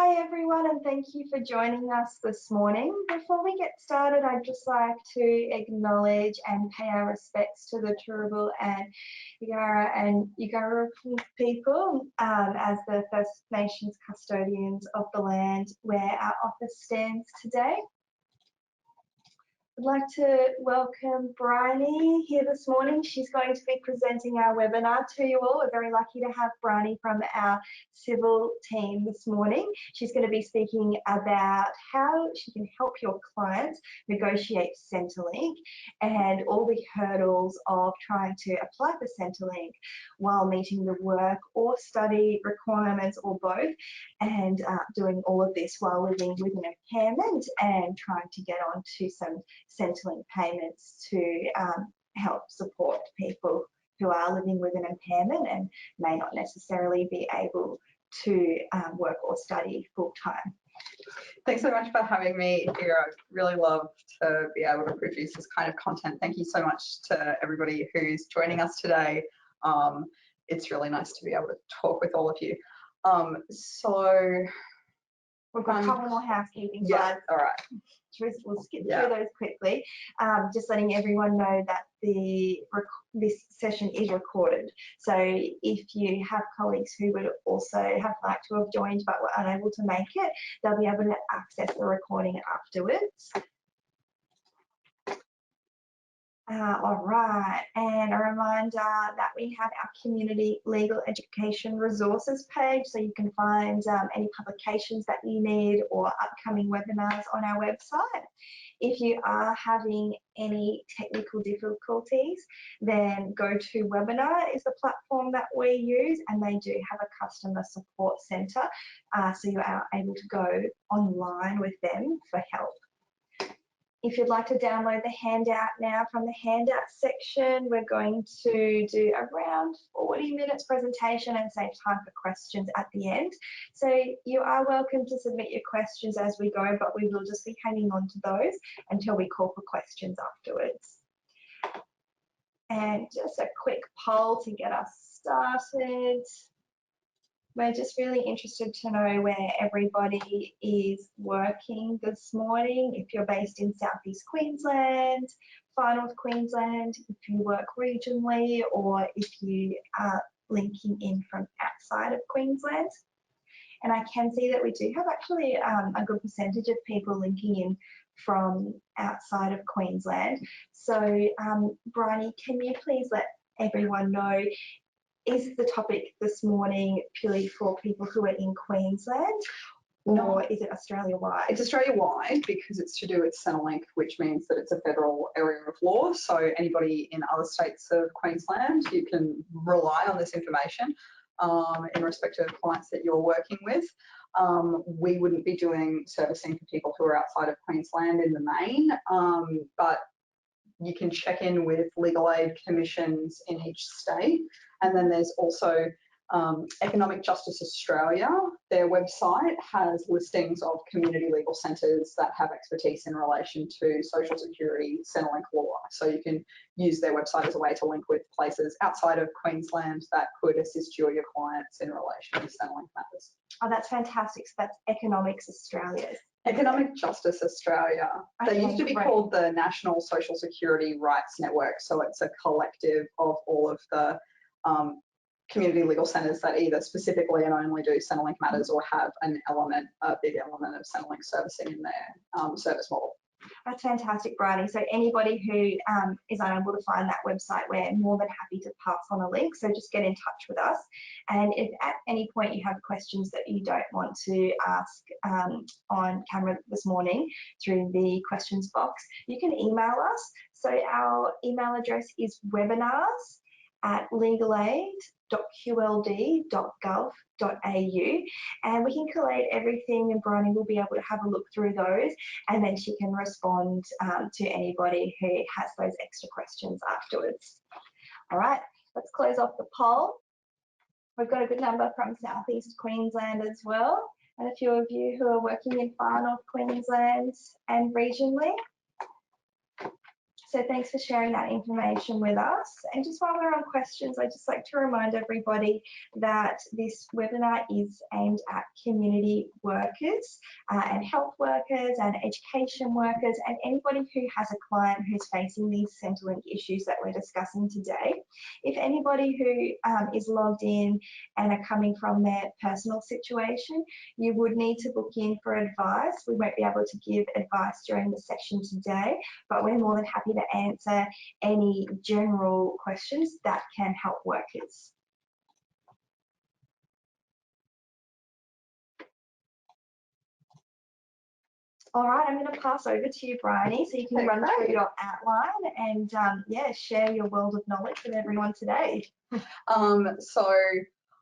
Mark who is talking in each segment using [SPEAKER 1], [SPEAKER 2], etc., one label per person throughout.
[SPEAKER 1] Hi everyone, and thank you for joining us this morning. Before we get started, I'd just like to acknowledge and pay our respects to the Turrbal and Yagara people as the First Nations custodians of the land where our office stands today. I'd like to welcome Bryony here this morning. She's going to be presenting our webinar to you all. We're very lucky to have Bryony from our civil team this morning. She's going to be speaking about how she can help your clients negotiate Centrelink and all the hurdles of trying to apply for Centrelink while meeting the work or study requirements or both, and doing all of this while living with an impairment and trying to get on to some Centrelink payments to help support people who are living with an impairment and may not necessarily be able to work or study full time.
[SPEAKER 2] Thanks so much for having me here. I'd really love to be able to produce this kind of content. Thank you so much to everybody who's joining us today. It's really nice to be able to talk with all of you. So
[SPEAKER 1] we've got a couple more housekeeping slides.
[SPEAKER 2] All right.
[SPEAKER 1] We'll skip through those quickly. Just letting everyone know that this session is recorded. So if you have colleagues who would also have liked to have joined but were unable to make it, they'll be able to access the recording afterwards. All right, and a reminder that we have our community legal education resources page, so you can find any publications that you need or upcoming webinars on our website. If you are having any technical difficulties, then GoToWebinar is the platform that we use, and they do have a customer support centre, so you are able to go online with them for help. If you'd like to download the handout now from the handout section, we're going to do around 40 minutes presentation and save time for questions at the end. So you are welcome to submit your questions as we go, but we will just be hanging on to those until we call for questions afterwards. And just a quick poll to get us started. We're just really interested to know where everybody is working this morning. If you're based in Southeast Queensland, Far North Queensland, if you work regionally, or if you are linking in from outside of Queensland. And I can see that we do have actually a good percentage of people linking in from outside of Queensland. So Bryony, can you please let everyone know, is the topic this morning purely for people who are in Queensland, or is it Australia-wide?
[SPEAKER 2] It's Australia-wide because it's to do with Centrelink, which means that it's a federal area of law. So anybody in other states of Queensland, you can rely on this information in respect to clients that you're working with. We wouldn't be doing servicing for people who are outside of Queensland in the main, but you can check in with legal aid commissions in each state. And then there's also Economic Justice Australia. Their website has listings of community legal centres that have expertise in relation to social security Centrelink law. So you can use their website as a way to link with places outside of Queensland that could assist you or your clients in relation to Centrelink matters.
[SPEAKER 1] Oh, that's fantastic. So that's Economics Australia.
[SPEAKER 2] Economic Justice Australia. They used to be called the National Social Security Rights Network. So it's a collective of all of the community legal centres that either specifically and only do Centrelink matters or have a big element of Centrelink servicing in their service model.
[SPEAKER 1] That's fantastic, Bryony. So anybody who is unable to find that website, we're more than happy to pass on a link. So just get in touch with us. And if at any point you have questions that you don't want to ask on camera this morning through the questions box, you can email us. So our email address is webinars@legalaid.qld.gov.au, and we can collate everything, and Bryony will be able to have a look through those, and then she can respond to anybody who has those extra questions afterwards. All right, let's close off the poll. We've got a good number from Southeast Queensland as well, and a few of you who are working in Far North Queensland and regionally. So thanks for sharing that information with us. And just while we're on questions, I'd just like to remind everybody that this webinar is aimed at community workers and health workers and education workers and anybody who has a client who's facing these Centrelink issues that we're discussing today. If anybody who is logged in and are coming from their personal situation, you would need to book in for advice. We won't be able to give advice during the session today, but we're more than happy to answer any general questions that can help workers. All right, I'm going to pass over to you, Bryony, so you can run through your outline and yeah, share your world of knowledge with everyone today.
[SPEAKER 2] So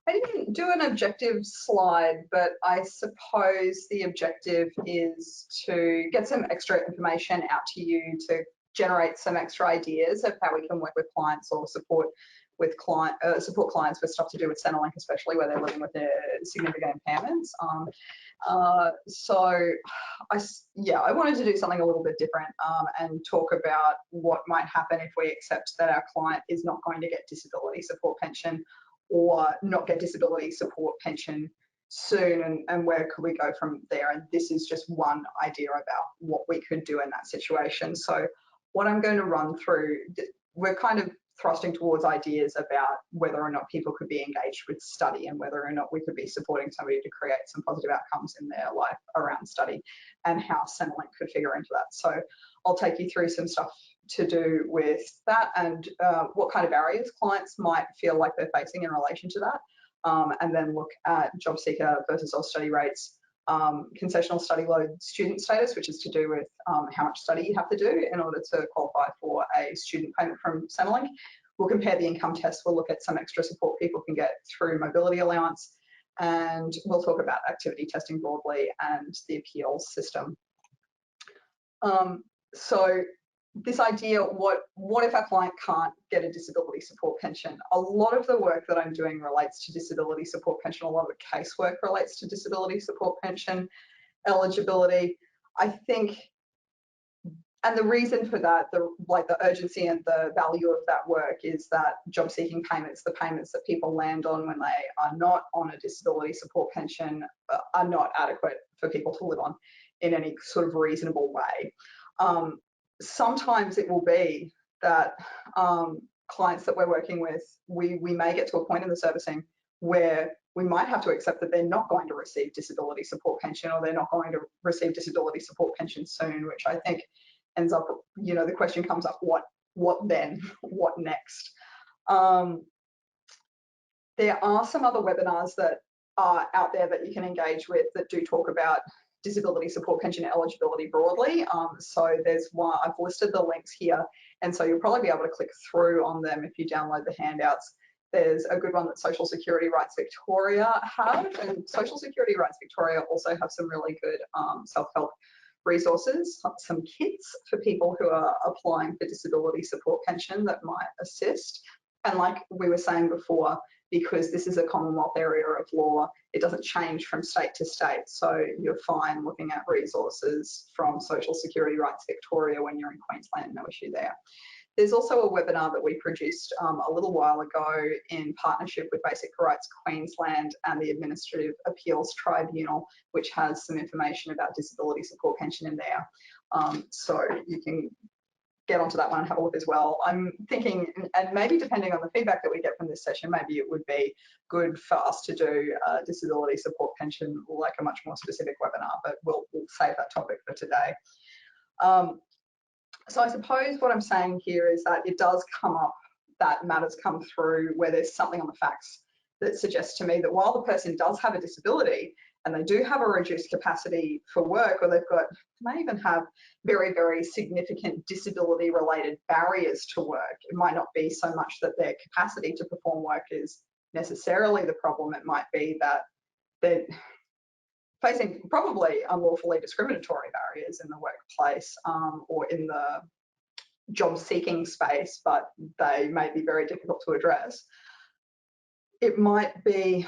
[SPEAKER 2] I didn't do an objective slide, but I suppose the objective is to get some extra information out to you to generate some extra ideas of how we can work with clients or support clients with stuff to do with Centrelink, especially where they're living with significant impairments. So I wanted to do something a little bit different and talk about what might happen if we accept that our client is not going to get disability support pension or not get disability support pension soon, and where could we go from there. And this is just one idea about what we could do in that situation. So what I'm going to run through, we're kind of thrusting towards ideas about whether or not people could be engaged with study and whether or not we could be supporting somebody to create some positive outcomes in their life around study and how Centrelink could figure into that. So I'll take you through some stuff to do with that and what kind of barriers clients might feel like they're facing in relation to that, and then look at Jobseeker versus Austudy rates, concessional study load student status, which is to do with how much study you have to do in order to qualify for a student payment from Centrelink. We'll compare the income test. We'll look at some extra support people can get through mobility allowance, and we'll talk about activity testing broadly and the appeals system. So this idea, what if our client can't get a disability support pension? A lot of the work that I'm doing relates to disability support pension. A lot of the casework relates to disability support pension eligibility. I think, and the reason for that, the urgency and the value of that work is that job seeking payments, the payments that people land on when they are not on a disability support pension, are not adequate for people to live on in any sort of reasonable way. Sometimes it will be that clients that we're working with, we may get to a point in the servicing where we might have to accept that they're not going to receive disability support pension, or they're not going to receive disability support pension soon, which I think ends up, the question comes up, what then? What next? There are some other webinars that are out there that you can engage with that do talk about disability support pension eligibility broadly. So there's one, I've listed the links here, and so you'll probably be able to click through on them if you download the handouts. There's a good one that Social Security Rights Victoria have, and Social Security Rights Victoria also have some really good self-help resources, some kits for people who are applying for disability support pension that might assist. And like we were saying before, because this is a Commonwealth area of law, it doesn't change from state to state. So you're fine looking at resources from Social Security Rights Victoria when you're in Queensland, no issue there. There's also a webinar that we produced a little while ago in partnership with Basic Rights Queensland and the Administrative Appeals Tribunal, which has some information about disability support pension in there. So you can get onto that one and have a look as well. I'm thinking, and maybe depending on the feedback that we get from this session, maybe it would be good for us to do disability support pension, like a much more specific webinar, but we'll save that topic for today. So I suppose what I'm saying here is that it does come up that matters come through where there's something on the facts that suggests to me that while the person does have a disability and they do have a reduced capacity for work, or may even have very, very significant disability related barriers to work, it might not be so much that their capacity to perform work is necessarily the problem. It might be that they're facing probably unlawfully discriminatory barriers in the workplace or in the job seeking space, but they may be very difficult to address. It might be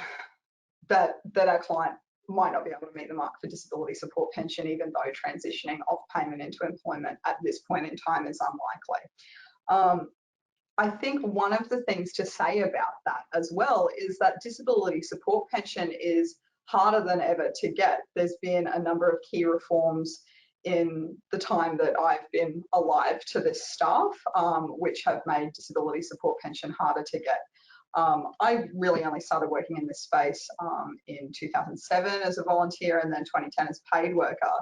[SPEAKER 2] that our client might not be able to meet the mark for disability support pension, even though transitioning off payment into employment at this point in time is unlikely. I think one of the things to say about that as well is that disability support pension is harder than ever to get. There's been a number of key reforms in the time that I've been alive to this stuff, which have made disability support pension harder to get. I really only started working in this space in 2007 as a volunteer, and then 2010 as a paid worker.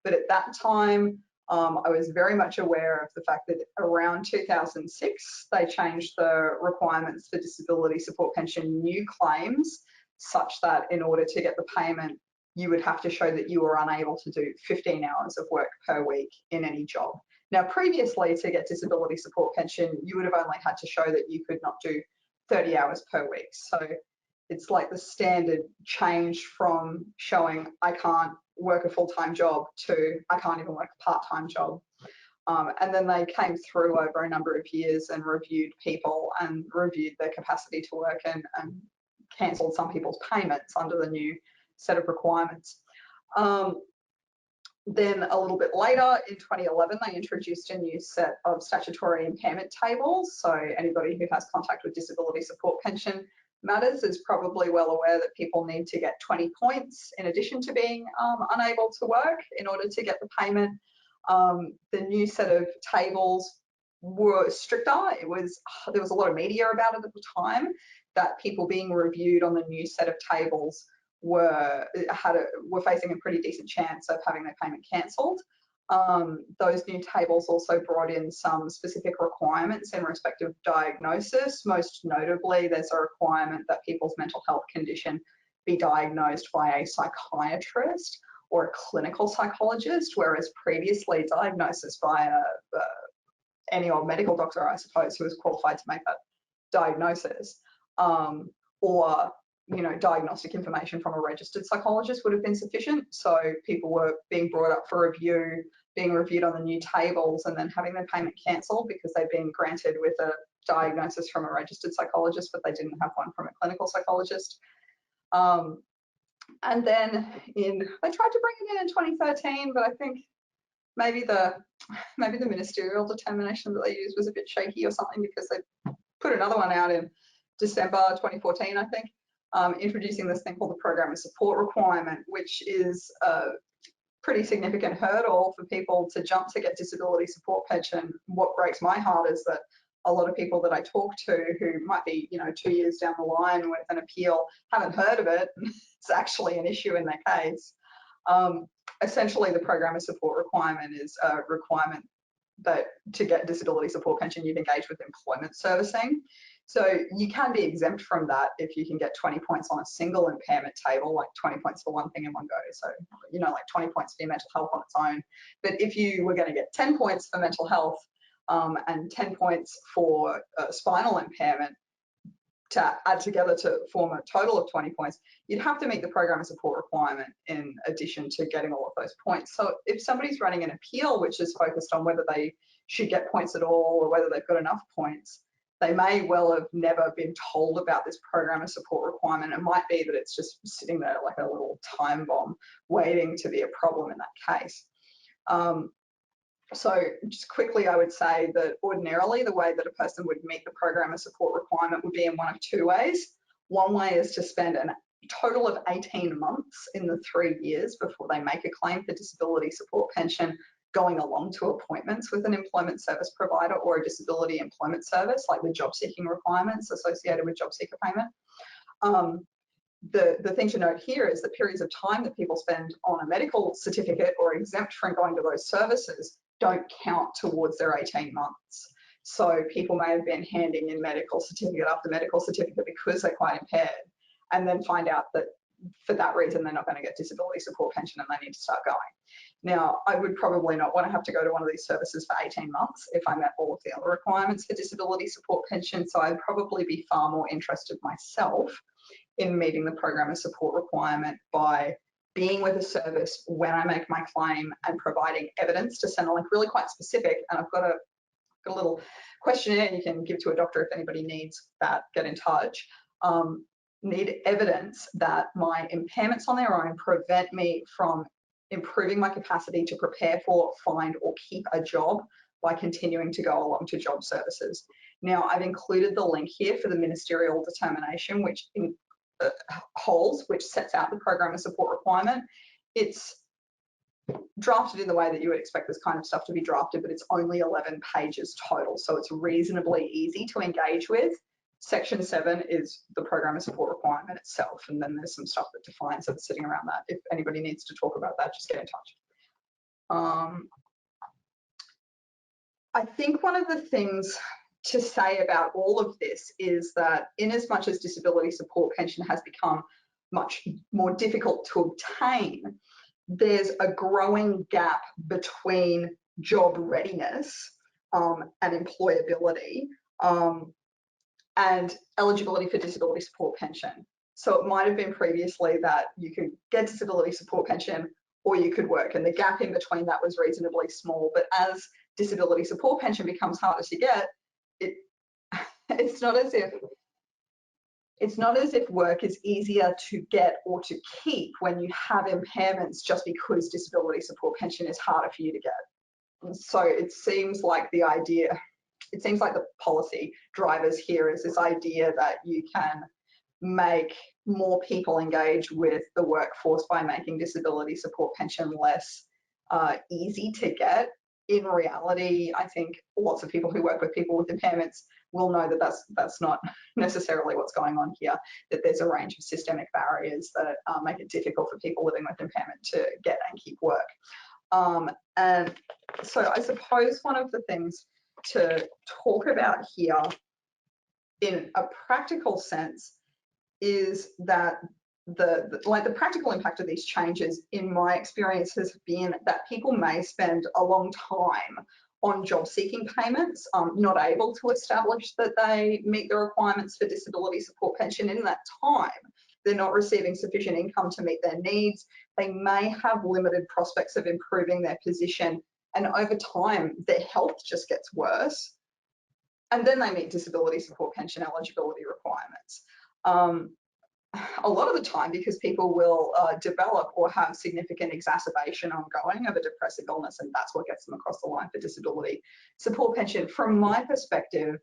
[SPEAKER 2] But at that time, I was very much aware of the fact that around 2006, they changed the requirements for disability support pension new claims, such that in order to get the payment, you would have to show that you were unable to do 15 hours of work per week in any job. Now, previously, to get disability support pension, you would have only had to show that you could not do 30 hours per week. So it's like the standard change from showing I can't work a full-time job to I can't even work a part-time job. And then they came through over a number of years and reviewed people and reviewed their capacity to work and cancelled some people's payments under the new set of requirements. Then a little bit later in 2011, they introduced a new set of statutory impairment tables. So anybody who has contact with disability support pension matters is probably well aware that people need to get 20 points in addition to being unable to work in order to get the payment. The new set of tables were stricter. There was a lot of media about it at the time, that people being reviewed on the new set of tables were facing a pretty decent chance of having their payment cancelled. Those new tables also brought in some specific requirements in respect of diagnosis. Most notably, there's a requirement that people's mental health condition be diagnosed by a psychiatrist or a clinical psychologist, whereas previously diagnosis by any old medical doctor, I suppose, who was qualified to make that diagnosis, or diagnostic information from a registered psychologist would have been sufficient. So people were being brought up for review, being reviewed on the new tables, and then having their payment cancelled because they'd been granted with a diagnosis from a registered psychologist, but they didn't have one from a clinical psychologist. And then they tried to bring it in 2013, but I think maybe the ministerial determination that they used was a bit shaky or something, because they put another one out in December 2014, I think, introducing this thing called the program of support requirement, which is a pretty significant hurdle for people to jump to get disability support pension. What breaks my heart is that a lot of people that I talk to who might be 2 years down the line with an appeal haven't heard of it. It's actually an issue in their case. Essentially, the program of support requirement is a requirement that to get disability support pension, you've engaged with employment servicing. So you can be exempt from that if you can get 20 points on a single impairment table, like 20 points for one thing in one go. So, like 20 points for your mental health on its own. But if you were going to get 10 points for mental health and 10 points for spinal impairment to add together to form a total of 20 points, you'd have to meet the program of support requirement in addition to getting all of those points. So if somebody's running an appeal which is focused on whether they should get points at all or whether they've got enough points, they may well have never been told about this program of support requirement. It might be that it's just sitting there like a little time bomb waiting to be a problem in that case. So just quickly, I would say that ordinarily the way that a person would meet the program of support requirement would be in one of two ways. One way is to spend a total of 18 months in the 3 years before they make a claim for disability support pension going along to appointments with an employment service provider or a disability employment service, like the job seeking requirements associated with job seeker payment. The thing to note here is that periods of time that people spend on a medical certificate or exempt from going to those services don't count towards their 18 months. So people may have been handing in medical certificate after medical certificate because they're quite impaired, and then find out that for that reason they're not going to get disability support pension and they need to start going. Now, I would probably not want to have to go to one of these services for 18 months if I met all of the other requirements for disability support pension, so I'd probably be far more interested myself in meeting the program of support requirement by being with a service when I make my claim and providing evidence to Centrelink, really quite specific. And I've got a little questionnaire you can give to a doctor if anybody needs that, get in touch. need evidence that my impairments on their own prevent me from improving my capacity to prepare for, find, or keep a job by continuing to go along to job services. Now, I've included the link here for the ministerial determination, which which sets out the program of support requirement. It's drafted in the way that you would expect this kind of stuff to be drafted, but it's only 11 pages total, so it's reasonably easy to engage with. Section 7 is the program of support requirement itself, and then there's some stuff that defines it sitting around that. If anybody needs to talk about that, just get in touch. I think one of the things to say about all of this is that in as much as disability support pension has become much more difficult to obtain, there's a growing gap between job readiness and employability and eligibility for disability support pension. So it might have been previously that you could get disability support pension or you could work, and the gap in between that was reasonably small. But as disability support pension becomes harder to get, it's not as if work is easier to get or to keep when you have impairments, just because disability support pension is harder for you to get. And so it seems like the policy drivers here is this idea that you can make more people engage with the workforce by making disability support pension less easy to get. In reality, I think lots of people who work with people with impairments will know that that's not necessarily what's going on here, that there's a range of systemic barriers that make it difficult for people living with impairment to get and keep work. And so I suppose one of the things to talk about here in a practical sense is that the practical impact of these changes, in my experience, has been that people may spend a long time on job seeking payments, not able to establish that they meet the requirements for disability support pension. In that time, they're not receiving sufficient income to meet their needs. They may have limited prospects of improving their position, and over time, their health just gets worse. And then they meet disability support pension eligibility requirements. A lot of the time, because people will develop or have significant exacerbation ongoing of a depressive illness, and that's what gets them across the line for disability support pension. From my perspective,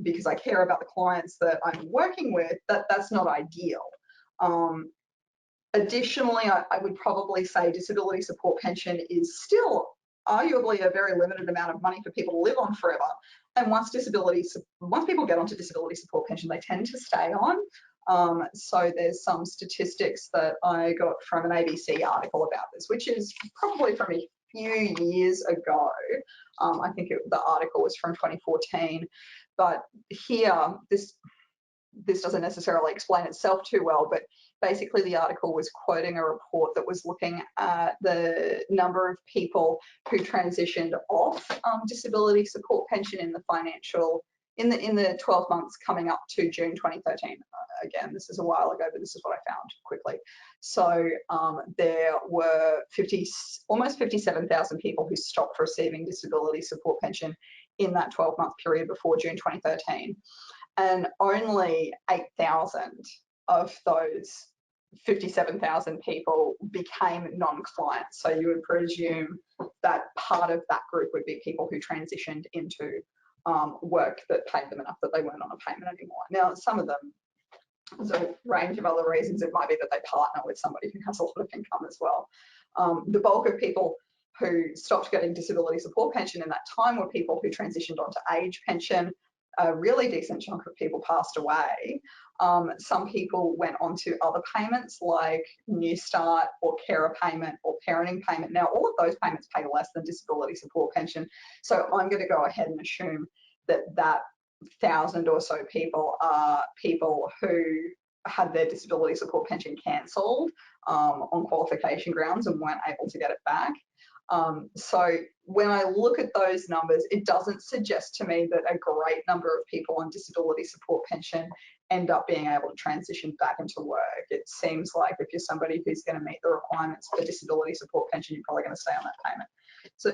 [SPEAKER 2] because I care about the clients that I'm working with, that's not ideal. Additionally, I would probably say disability support pension is still arguably a very limited amount of money for people to live on forever. And once people get onto disability support pension, they tend to stay on. So there's some statistics that I got from an ABC article about this, which is probably from a few years ago. I think the article was from 2014, but here this doesn't necessarily explain itself too well, but basically the article was quoting a report that was looking at the number of people who transitioned off disability support pension in the 12 months coming up to June 2013. Again, this is a while ago, but this is what I found quickly. So there were almost 57,000 people who stopped receiving disability support pension in that 12-month period before June 2013. And only 8,000 of those 57,000 people became non-clients. So you would presume that part of that group would be people who transitioned into work that paid them enough that they weren't on a payment anymore. Now, some of them, there's a range of other reasons. It might be that they partner with somebody who has a lot of income as well. The bulk of people who stopped getting disability support pension in that time were people who transitioned onto age pension. A really decent chunk of people passed away. Some people went on to other payments like New Start or carer payment or parenting payment. Now, all of those payments pay less than disability support pension. So I'm going to go ahead and assume that 1,000 or so people are people who had their disability support pension cancelled on qualification grounds and weren't able to get it back. So when I look at those numbers, it doesn't suggest to me that a great number of people on disability support pension end up being able to transition back into work. It seems like if you're somebody who's going to meet the requirements for disability support pension, you're probably going to stay on that payment. So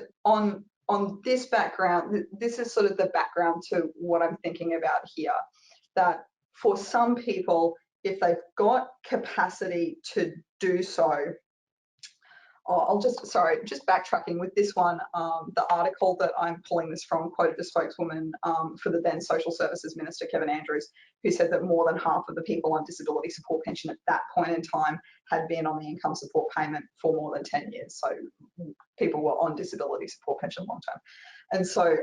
[SPEAKER 2] on this background, this is sort of the background to what I'm thinking about here, that for some people, if they've got capacity to do so. Just backtracking with this one, the article that I'm pulling this from quoted the spokeswoman for the then Social Services Minister, Kevin Andrews, who said that more than half of the people on disability support pension at that point in time had been on the income support payment for more than 10 years. So people were on disability support pension long term. And so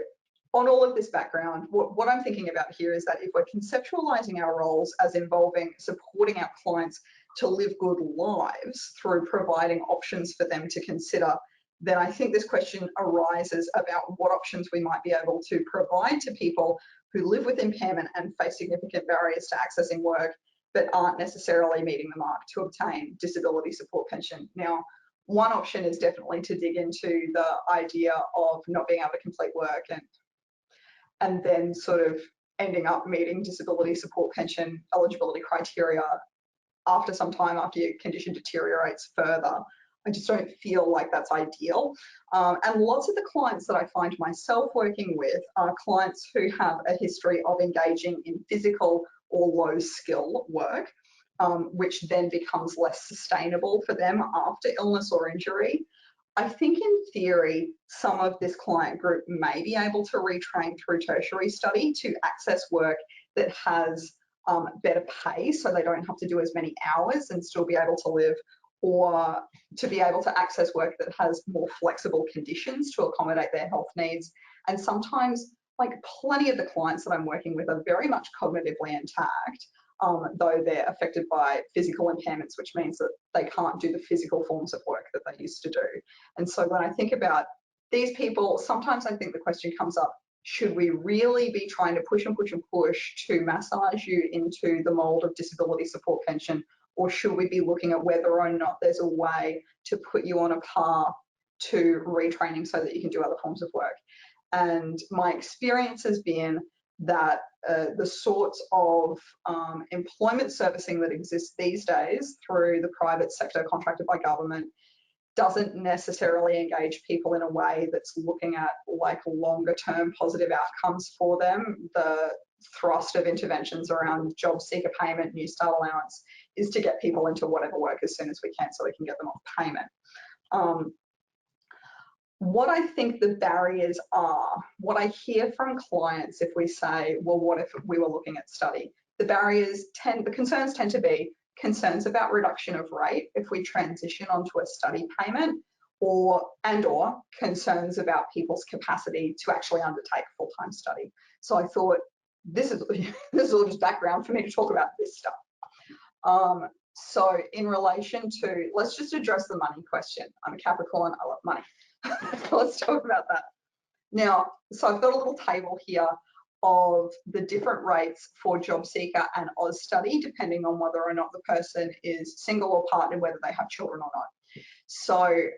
[SPEAKER 2] on all of this background, what I'm thinking about here is that if we're conceptualizing our roles as involving supporting our clients to live good lives through providing options for them to consider, then I think this question arises about what options we might be able to provide to people who live with impairment and face significant barriers to accessing work, but aren't necessarily meeting the mark to obtain disability support pension. Now, one option is definitely to dig into the idea of not being able to complete work and then sort of ending up meeting disability support pension eligibility criteria after some time, after your condition deteriorates further. I just don't feel like that's ideal. And lots of the clients that I find myself working with are clients who have a history of engaging in physical or low skill work, which then becomes less sustainable for them after illness or injury. I think in theory, some of this client group may be able to retrain through tertiary study to access work that has better pay, so they don't have to do as many hours and still be able to live, or to be able to access work that has more flexible conditions to accommodate their health needs. And sometimes, like, plenty of the clients that I'm working with are very much cognitively intact, though they're affected by physical impairments, which means that they can't do the physical forms of work that they used to do. And so when I think about these people, sometimes I think the question comes up, should we really be trying to push and push and push to massage you into the mold of disability support pension, or should we be looking at whether or not there's a way to put you on a path to retraining so that you can do other forms of work? And my experience has been that the sorts of employment servicing that exists these days through the private sector contracted by government doesn't necessarily engage people in a way that's looking at like longer term positive outcomes for them. The thrust of interventions around Jobseeker payment, New Start allowance, is to get people into whatever work as soon as we can so we can get them off payment. What I think the barriers are, what I hear from clients if we say, well, what if we were looking at study? The concerns tend to be concerns about reduction of rate if we transition onto a study payment, or concerns about people's capacity to actually undertake full-time study. So I thought this is all just background for me to talk about this stuff. So in relation to, let's just address the money question. I'm a Capricorn, I love money. Let's talk about that. Now, so I've got a little table here of the different rates for Jobseeker and Austudy, depending on whether or not the person is single or partnered, whether they have children or not. So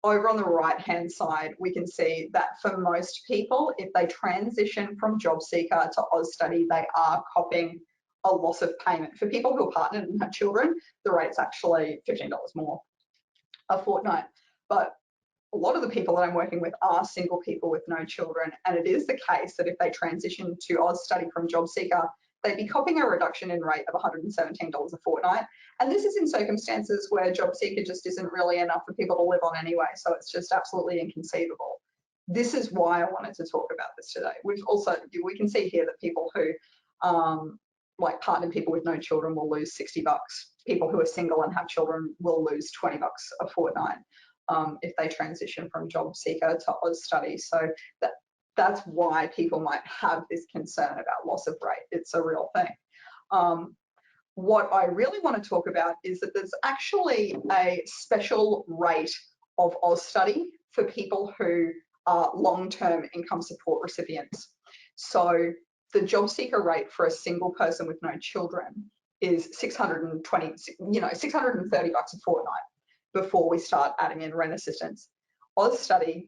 [SPEAKER 2] over on the right-hand side, we can see that for most people, if they transition from Jobseeker to Austudy, they are copping a loss of payment. For people who are partnered and have children, the rate's actually $15 more a fortnight. But a lot of the people that I'm working with are single people with no children, and it is the case that if they transition to Austudy from Jobseeker, they'd be copping a reduction in rate of $117 a fortnight. And this is in circumstances where Jobseeker just isn't really enough for people to live on anyway, so it's just absolutely inconceivable. This is why I wanted to talk about this today. We can see here that people who, like partnered people with no children, will lose $60. People who are single and have children will lose $20 a fortnight. If they transition from Jobseeker to Austudy. So that's why people might have this concern about loss of rate. It's a real thing. What I really want to talk about is that there's actually a special rate of Austudy for people who are long-term income support recipients. So the Jobseeker rate for a single person with no children is $630 a fortnight before we start adding in rent assistance. Austudy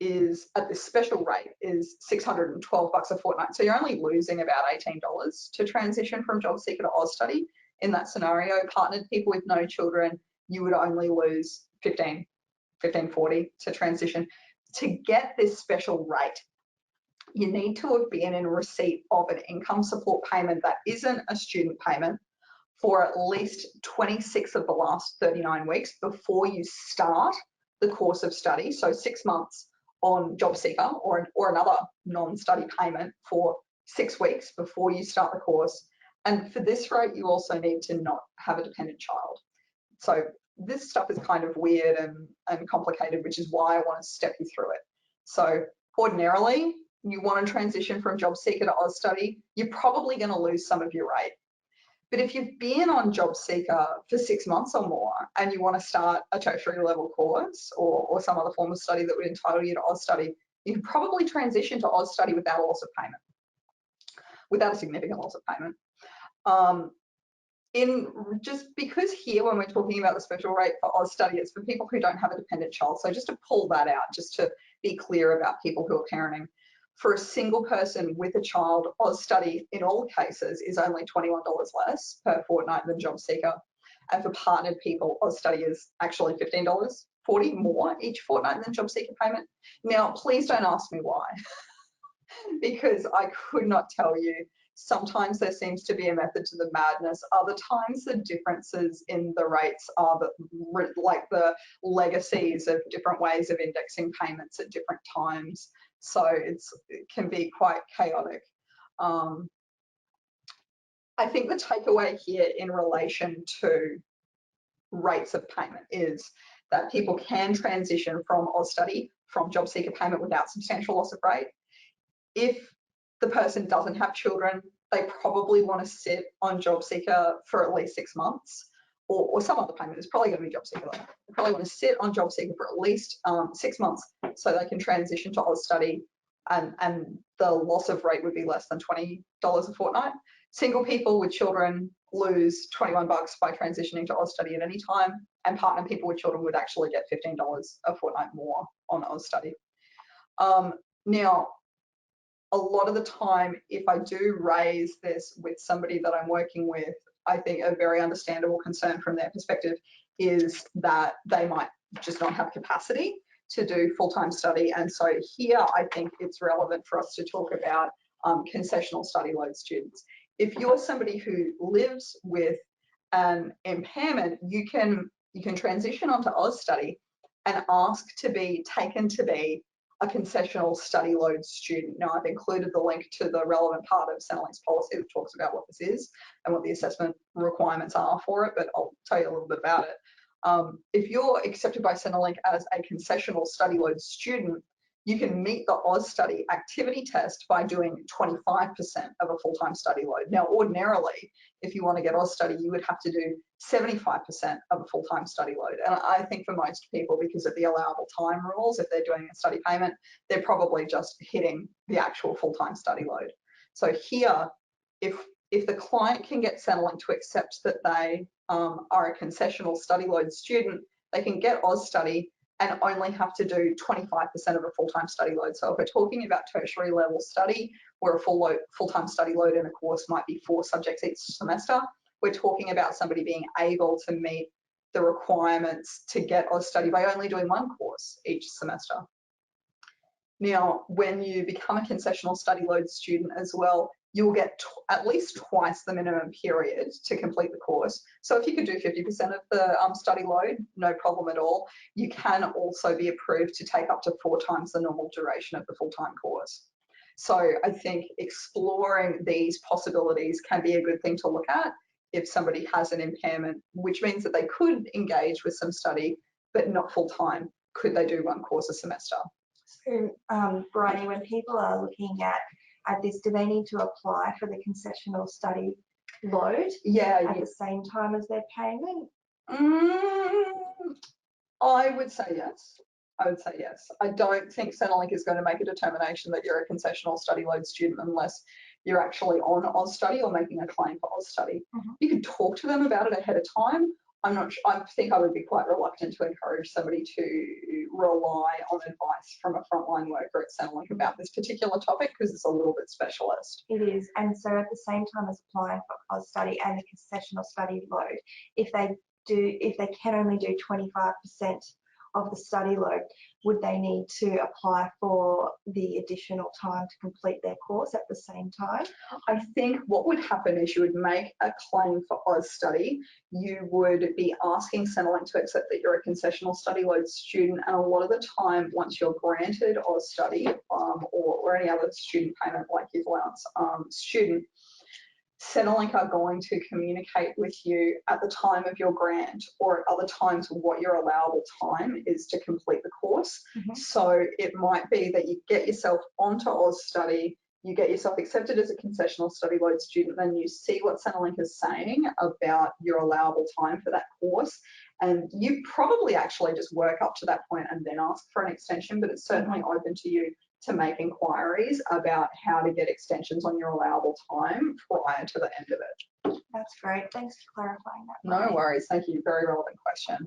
[SPEAKER 2] is at this special rate is $612 a fortnight. So you're only losing about $18 to transition from Jobseeker to Austudy. In that scenario, partnered people with no children, you would only lose $15.40 to transition. To get this special rate, you need to have been in receipt of an income support payment that isn't a student payment for at least 26 of the last 39 weeks before you start the course of study. So 6 months on Jobseeker or another non-study payment for 6 weeks before you start the course. And for this rate, you also need to not have a dependent child. So this stuff is kind of weird and complicated, which is why I want to step you through it. So ordinarily, you want to transition from Jobseeker to Austudy, you're probably going to lose some of your rate. But if you've been on Jobseeker for 6 months or more and you want to start a tertiary level course or some other form of study that would entitle you to Austudy, you can probably transition to Austudy without a loss of payment, without a significant loss of payment. Just because here when we're talking about the special rate for Austudy, it's for people who don't have a dependent child. So just to pull that out, just to be clear about people who are parenting. For a single person with a child, Austudy in all cases is only $21 less per fortnight than Jobseeker. And for partnered people, Austudy is actually $15.40 more each fortnight than Jobseeker payment. Now, please don't ask me why, because I could not tell you. Sometimes there seems to be a method to the madness. Other times the differences in the rates are like the legacies of different ways of indexing payments at different times. So it can be quite chaotic. I think the takeaway here in relation to rates of payment is that people can transition from Austudy, from Jobseeker payment without substantial loss of rate. If the person doesn't have children, they probably want to sit on Jobseeker for at least 6 months, or some other payment. It's probably going to be Jobseeker. They probably want to sit on Jobseeker for at least 6 months so they can transition to Austudy, and the loss of rate would be less than $20 a fortnight. Single people with children lose $21 by transitioning to Austudy at any time, and partner people with children would actually get $15 a fortnight more on Austudy. Now, a lot of the time, if I do raise this with somebody that I'm working with, I think a very understandable concern from their perspective is that they might just not have capacity to do full-time study. And so here, I think it's relevant for us to talk about concessional study load students. If you're somebody who lives with an impairment, you can transition onto Austudy and ask to be taken to be a concessional study load student. Now, I've included the link to the relevant part of Centrelink's policy that talks about what this is and what the assessment requirements are for it, but I'll tell you a little bit about it. If you're accepted by Centrelink as a concessional study load student, you can meet the Austudy activity test by doing 25% of a full-time study load. Now, ordinarily, if you want to get Austudy, you would have to do 75% of a full-time study load. And I think for most people, because of the allowable time rules, if they're doing a study payment, they're probably just hitting the actual full-time study load. So here, if the client can get Centrelink to accept that they are a concessional study load student, they can get Austudy and only have to do 25% of a full-time study load. So if we're talking about tertiary level study, where a full-time study load in a course might be 4 subjects each semester, we're talking about somebody being able to meet the requirements to get Austudy by only doing 1 course each semester. Now, when you become a concessional study load student as well, you'll get at least twice the minimum period to complete the course. So if you could do 50% of the study load, no problem at all. You can also be approved to take up to 4 times the normal duration of the full-time course. So I think exploring these possibilities can be a good thing to look at if somebody has an impairment, which means that they could engage with some study, but not full-time. Could they do 1 course a semester?
[SPEAKER 1] So, Bryony, when people are looking at this, do they need to apply for the concessional study load at the same time as their payment?
[SPEAKER 2] I would say yes. I don't think Centrelink is going to make a determination that you're a concessional study load student unless you're actually on Austudy or making a claim for Austudy. You could talk to them about it ahead of time. I'm not sure, I think I would be quite reluctant to encourage somebody to rely on advice from a frontline worker at Centrelink about this particular topic because it's a little bit specialist.
[SPEAKER 1] It is, and so at the same time as applying for Austudy and the concessional study load, if they can only do 25% of the study load, would they need to apply for the additional time to complete their course at the same time?
[SPEAKER 2] I think what would happen is you would make a claim for Austudy. You would be asking Centrelink to accept that you're a concessional study load student, and a lot of the time, once you're granted Austudy or any other student payment like youth allowance student, Centrelink are going to communicate with you at the time of your grant or at other times what your allowable time is to complete the course. So it might be that you get yourself onto Austudy, you get yourself accepted as a concessional study load student, then you see what Centrelink is saying about your allowable time for that course, and you probably actually just work up to that point and then ask for an extension, but it's certainly open to you to make inquiries about how to get extensions on your allowable time prior to the end of it.
[SPEAKER 1] That's great. Thanks for clarifying that.
[SPEAKER 2] No worries. Thank you. Very relevant question.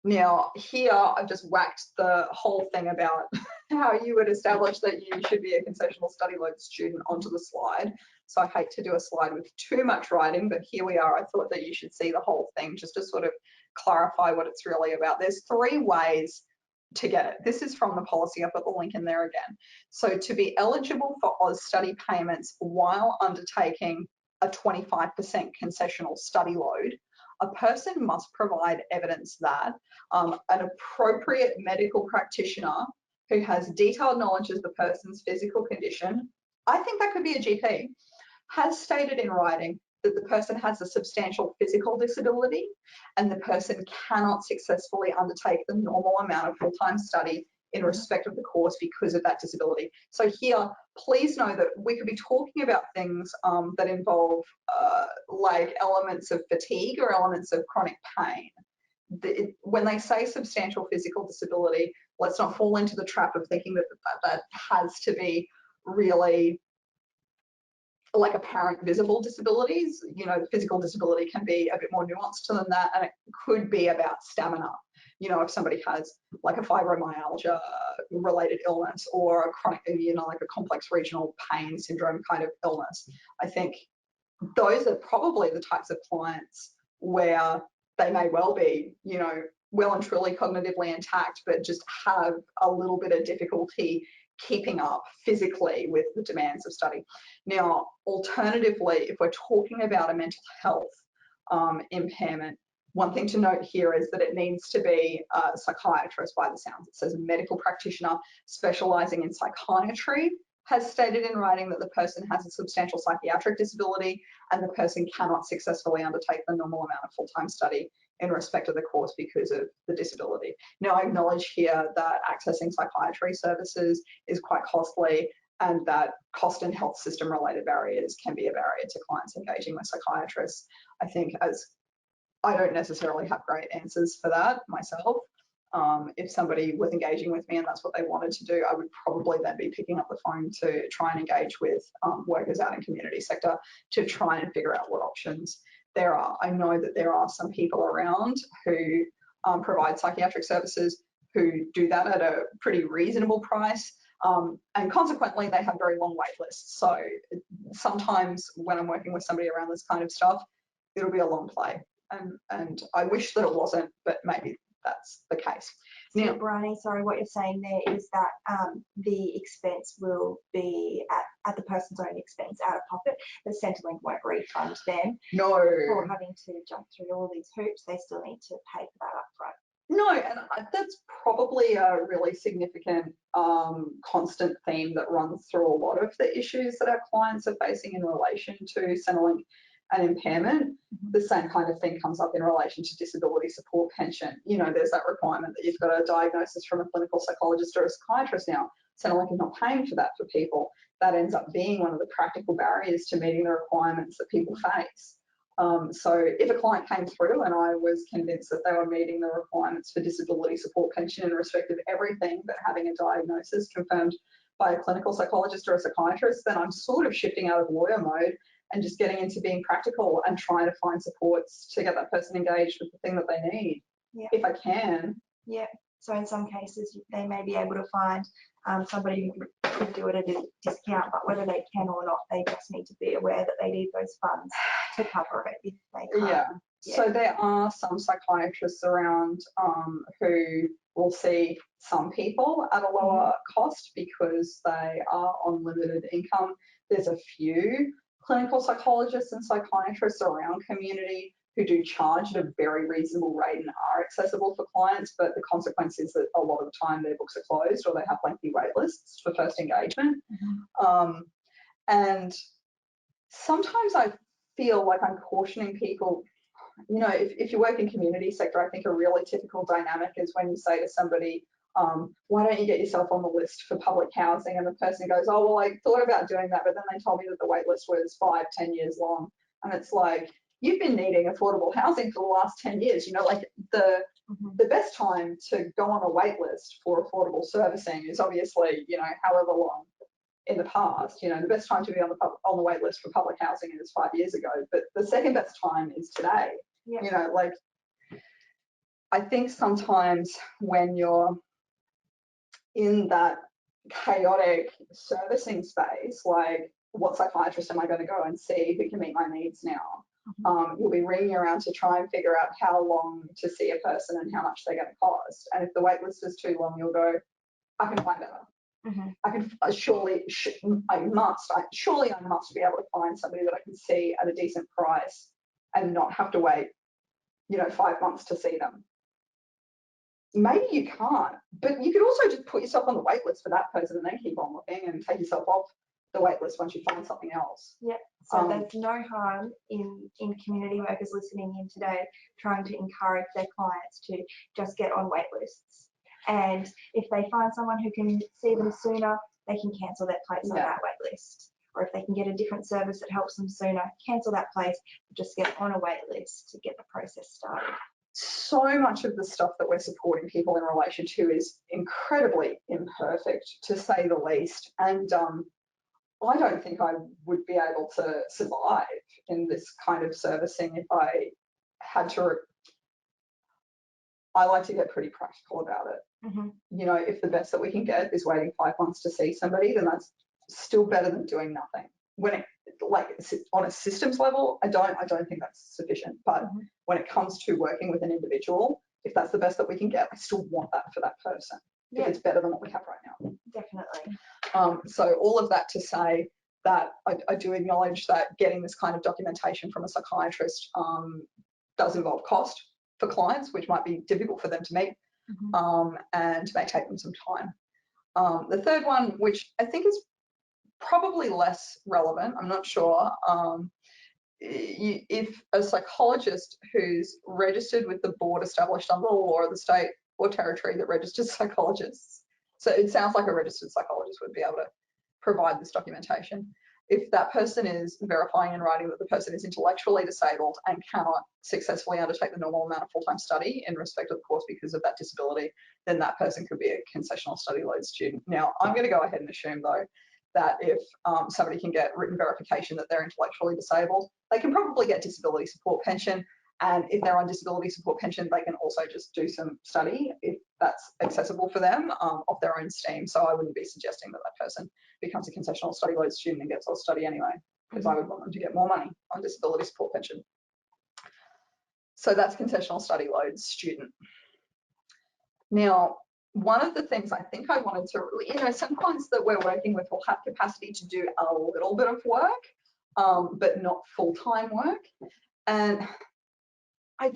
[SPEAKER 2] Now, here I've just whacked the whole thing about how you would establish that you should be a concessional study load student onto the slide. So I hate to do a slide with too much writing, but here we are. I thought that you should see the whole thing just to sort of clarify what it's really about. There's 3 ways to get it. This is from the policy. I've got the link in there again. So to be eligible for Austudy payments while undertaking a 25% concessional study load, a person must provide evidence that an appropriate medical practitioner who has detailed knowledge of the person's physical condition, I think that could be a GP, has stated in writing that the person has a substantial physical disability and the person cannot successfully undertake the normal amount of full-time study in respect of the course because of that disability. So here, please know that we could be talking about things that involve like elements of fatigue or elements of chronic pain. When they say substantial physical disability, let's not fall into the trap of thinking that that has to be really like apparent visible disabilities. You know, physical disability can be a bit more nuanced than that, and it could be about stamina. You know, if somebody has like a fibromyalgia related illness or a chronic, you know, like a complex regional pain syndrome kind of illness, I think those are probably the types of clients where they may well be, you know, well and truly cognitively intact, but just have a little bit of difficulty keeping up physically with the demands of study. Now, alternatively, if we're talking about a mental health impairment, one thing to note here is that it needs to be a psychiatrist by the sounds. It says a medical practitioner specialising in psychiatry has stated in writing that the person has a substantial psychiatric disability and the person cannot successfully undertake the normal amount of full-time study in respect of the course because of the disability. Now, I acknowledge here that accessing psychiatry services is quite costly and that cost and health system related barriers can be a barrier to clients engaging with psychiatrists. I think as I don't necessarily have great answers for that myself. If somebody was engaging with me and that's what they wanted to do, I would probably then be picking up the phone to try and engage with workers out in community sector to try and figure out what options there are. I know that there are some people around who provide psychiatric services who do that at a pretty reasonable price, and consequently they have very long wait lists. So sometimes when I'm working with somebody around this kind of stuff, it'll be a long play, and I wish that it wasn't, but maybe that's the case.
[SPEAKER 1] So
[SPEAKER 2] Now,
[SPEAKER 1] Bryony, sorry, what you're saying there is that the expense will be at the person's own expense, out of pocket. The Centrelink won't refund them
[SPEAKER 2] no.
[SPEAKER 1] for having to jump through all these hoops. They still need to pay for that upfront.
[SPEAKER 2] No, and that's probably a really significant constant theme that runs through a lot of the issues that our clients are facing in relation to Centrelink and impairment. The same kind of thing comes up in relation to disability support pension. You know, there's that requirement that you've got a diagnosis from a clinical psychologist or a psychiatrist now. Centrelink is not paying for that for people. That ends up being one of the practical barriers to meeting the requirements that people face. So if a client came through and I was convinced that they were meeting the requirements for disability support pension in respect of everything but having a diagnosis confirmed by a clinical psychologist or a psychiatrist, then I'm sort of shifting out of lawyer mode and just getting into being practical and trying to find supports to get that person engaged with the thing that they need, if I can.
[SPEAKER 1] Yeah. So in some cases, they may be able to find somebody who can do it at a discount, but whether they can or not, they just need to be aware that they need those funds to cover it if they can't.
[SPEAKER 2] Yeah. So there are some psychiatrists around who will see some people at a lower cost because they are on limited income. There's a few clinical psychologists and psychiatrists around community who do charge at a very reasonable rate and are accessible for clients, but the consequence is that a lot of the time their books are closed or they have lengthy wait lists for first engagement. And sometimes I feel like I'm cautioning people, you know, if you work in community sector, I think a really typical dynamic is when you say to somebody, why don't you get yourself on the list for public housing? And the person goes, oh, well, I thought about doing that, but then they told me that the wait list was 5-10 years long. And it's like, you've been needing affordable housing for the last 10 years. You know, like the best time to go on a wait list for affordable servicing is obviously, you know, however long in the past. You know, the best time to be on the wait list for public housing is 5 years ago, but the second best time is today. You know, like, I think sometimes when you're in that chaotic servicing space, like, what psychiatrist am I going to go and see who can meet my needs now? You'll be ringing around to try and figure out how long to see a person and how much they're going to cost. And if the wait list is too long, you'll go, I can find better. I can surely I must be able to find somebody that I can see at a decent price and not have to wait, you know, 5 months to see them. Maybe you can't, but you could also just put yourself on the wait list for that person and then keep on looking and take yourself off the wait list once you find something else.
[SPEAKER 1] So there's no harm in community workers listening in today trying to encourage their clients to just get on wait lists. And if they find someone who can see them sooner, they can cancel their place on that wait list. Or if they can get a different service that helps them sooner, cancel that place, just get on a wait list to get the process started.
[SPEAKER 2] So much of the stuff that we're supporting people in relation to is incredibly imperfect, to say the least. And I don't think I would be able to survive in this kind of servicing if I had to. I like to get pretty practical about it. You know, if the best that we can get is waiting 5 months to see somebody, then that's still better than doing nothing. When it, like, on a systems level, I don't think that's sufficient. But when it comes to working with an individual, if that's the best that we can get, I still want that for that person. If it's better than what we have right now.
[SPEAKER 1] Definitely.
[SPEAKER 2] So all of that to say that I do acknowledge that getting this kind of documentation from a psychiatrist does involve cost for clients, which might be difficult for them to meet, and may take them some time. The third one, which I think is probably less relevant, I'm not sure, if a psychologist who's registered with the board established under the law of the state or territory that registers psychologists, so it sounds like a registered psychologist would be able to provide this documentation. If that person is verifying in writing that the person is intellectually disabled and cannot successfully undertake the normal amount of full-time study in respect of the course because of that disability, then that person could be a concessional study load student. Now, I'm going to go ahead and assume, though, that if somebody can get written verification that they're intellectually disabled, they can probably get disability support pension. And if they're on disability support pension, they can also just do some study if that's accessible for them off their own steam. So I wouldn't be suggesting that that person becomes a concessional study load student and gets Austudy anyway, because I would want them to get more money on disability support pension. So that's concessional study load student. Now, one of the things I think I wanted to, you know, some clients that we're working with will have capacity to do a little bit of work, but not full-time work. And I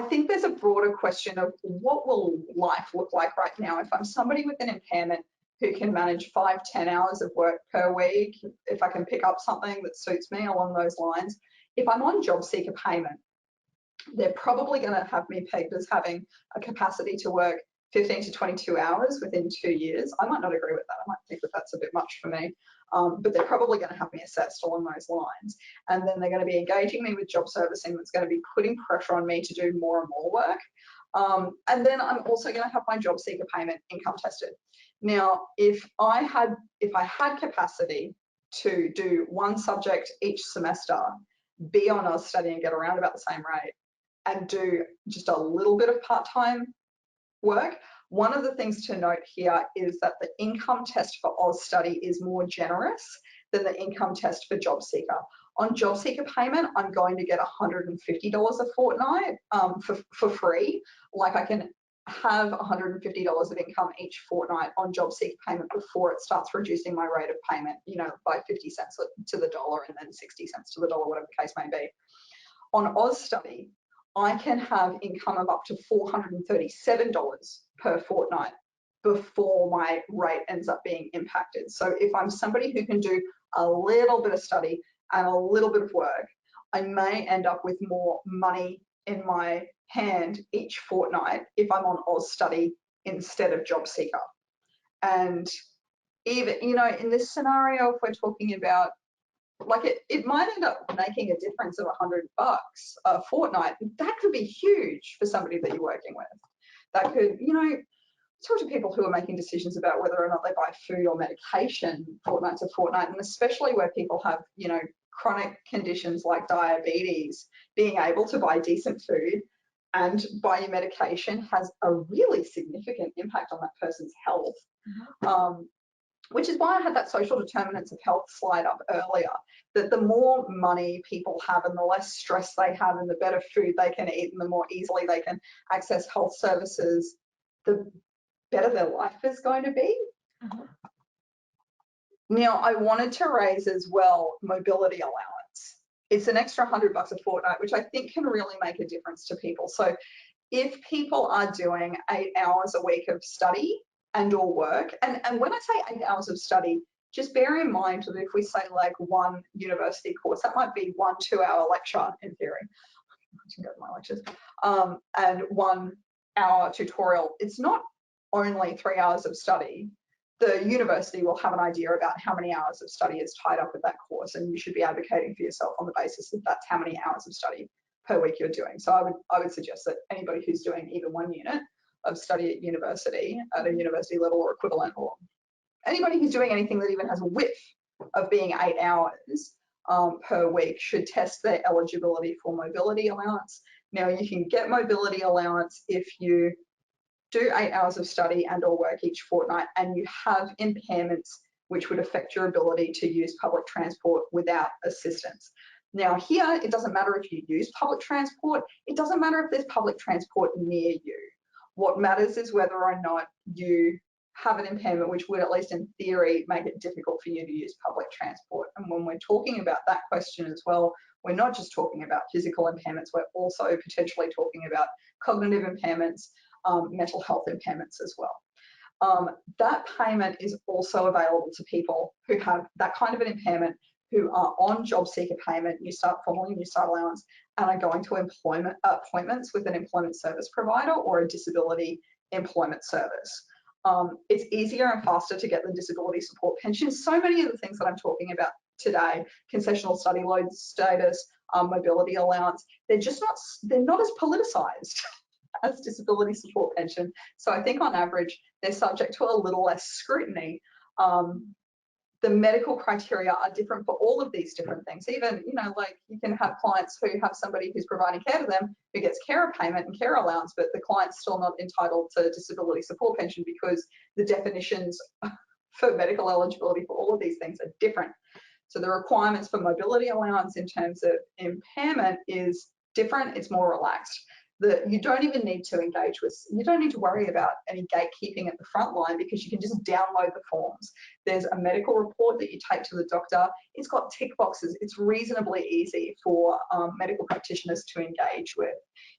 [SPEAKER 2] think there's a broader question of what will life look like right now if I'm somebody with an impairment who can manage 5-10 hours of work per week, if I can pick up something that suits me along those lines. If I'm on Jobseeker payment, they're probably going to have me pegged as having a capacity to work 15 to 22 hours within 2 years. I might not agree with that. I might think that that's a bit much for me, but they're probably going to have me assessed along those lines. And then they're going to be engaging me with job servicing that's going to be putting pressure on me to do more and more work. And then I'm also going to have my Jobseeker payment income tested. Now, if I had capacity to do one subject each semester, be on Austudy and get around about the same rate, and do just a little bit of part-time work, one of the things to note here is that the income test for Austudy is more generous than the income test for Jobseeker. On Jobseeker payment, I'm going to get $150 a fortnight for free. Like I can have $150 of income each fortnight on Jobseeker payment before it starts reducing my rate of payment, you know, by 50 cents to the dollar and then 60 cents to the dollar, whatever the case may be. On Austudy, I can have income of up to $437 per fortnight before my rate ends up being impacted. So if I'm somebody who can do a little bit of study and a little bit of work, I may end up with more money in my hand each fortnight if I'm on Austudy instead of Jobseeker. And even, you know, in this scenario, if we're talking about, like, it might end up making a difference of $100 a fortnight. That could be huge for somebody that you're working with. That could, you know, talk to people who are making decisions about whether or not they buy food or medication fortnight to fortnight, and especially where people have, you know, chronic conditions like diabetes, being able to buy decent food and buy your medication has a really significant impact on that person's health. Which is why I had that social determinants of health slide up earlier, that the more money people have and the less stress they have and the better food they can eat and the more easily they can access health services, the better their life is going to be. Now, I wanted to raise as well mobility allowance. It's an extra $100 a fortnight, which I think can really make a difference to people. So if people are doing 8 hours a week of study and or work, and when I say 8 hours of study, just bear in mind that if we say like one university course, that might be 1 2-hour lecture in theory. I can go to my lectures. And 1 hour tutorial. It's not only 3 hours of study. The university will have an idea about how many hours of study is tied up with that course, and you should be advocating for yourself on the basis that that's how many hours of study per week you're doing. So I would suggest that anybody who's doing even 1 unit of study at a university level or equivalent, or anybody who's doing anything that even has a whiff of being 8 hours per week should test their eligibility for mobility allowance. Now, you can get mobility allowance if you do 8 hours of study and or work each fortnight and you have impairments which would affect your ability to use public transport without assistance. Now here, it doesn't matter if you use public transport, it doesn't matter if there's public transport near you. What matters is whether or not you have an impairment which would, at least in theory, make it difficult for you to use public transport. And when we're talking about that question as well, we're not just talking about physical impairments, we're also potentially talking about cognitive impairments, mental health impairments as well. That payment is also available to people who have that kind of an impairment, who are on Jobseeker payment, New Start formerly New Start allowance, and are going to appointments with an employment service provider or a disability employment service. It's easier and faster to get the disability support pension. So many of the things that I'm talking about today, concessional study load status, mobility allowance, they're not as politicized as disability support pension. So I think on average, they're subject to a little less scrutiny. The medical criteria are different for all of these different things. Even, you know, like you can have clients who have somebody who's providing care to them who gets carer payment and care allowance, but the client's still not entitled to disability support pension because the definitions for medical eligibility for all of these things are different. So the requirements for mobility allowance in terms of impairment is different, it's more relaxed. You don't even need to engage with, you don't need to worry about any gatekeeping at the front line because you can just download the forms. There's a medical report that you take to the doctor. It's got tick boxes. It's reasonably easy for medical practitioners to engage with.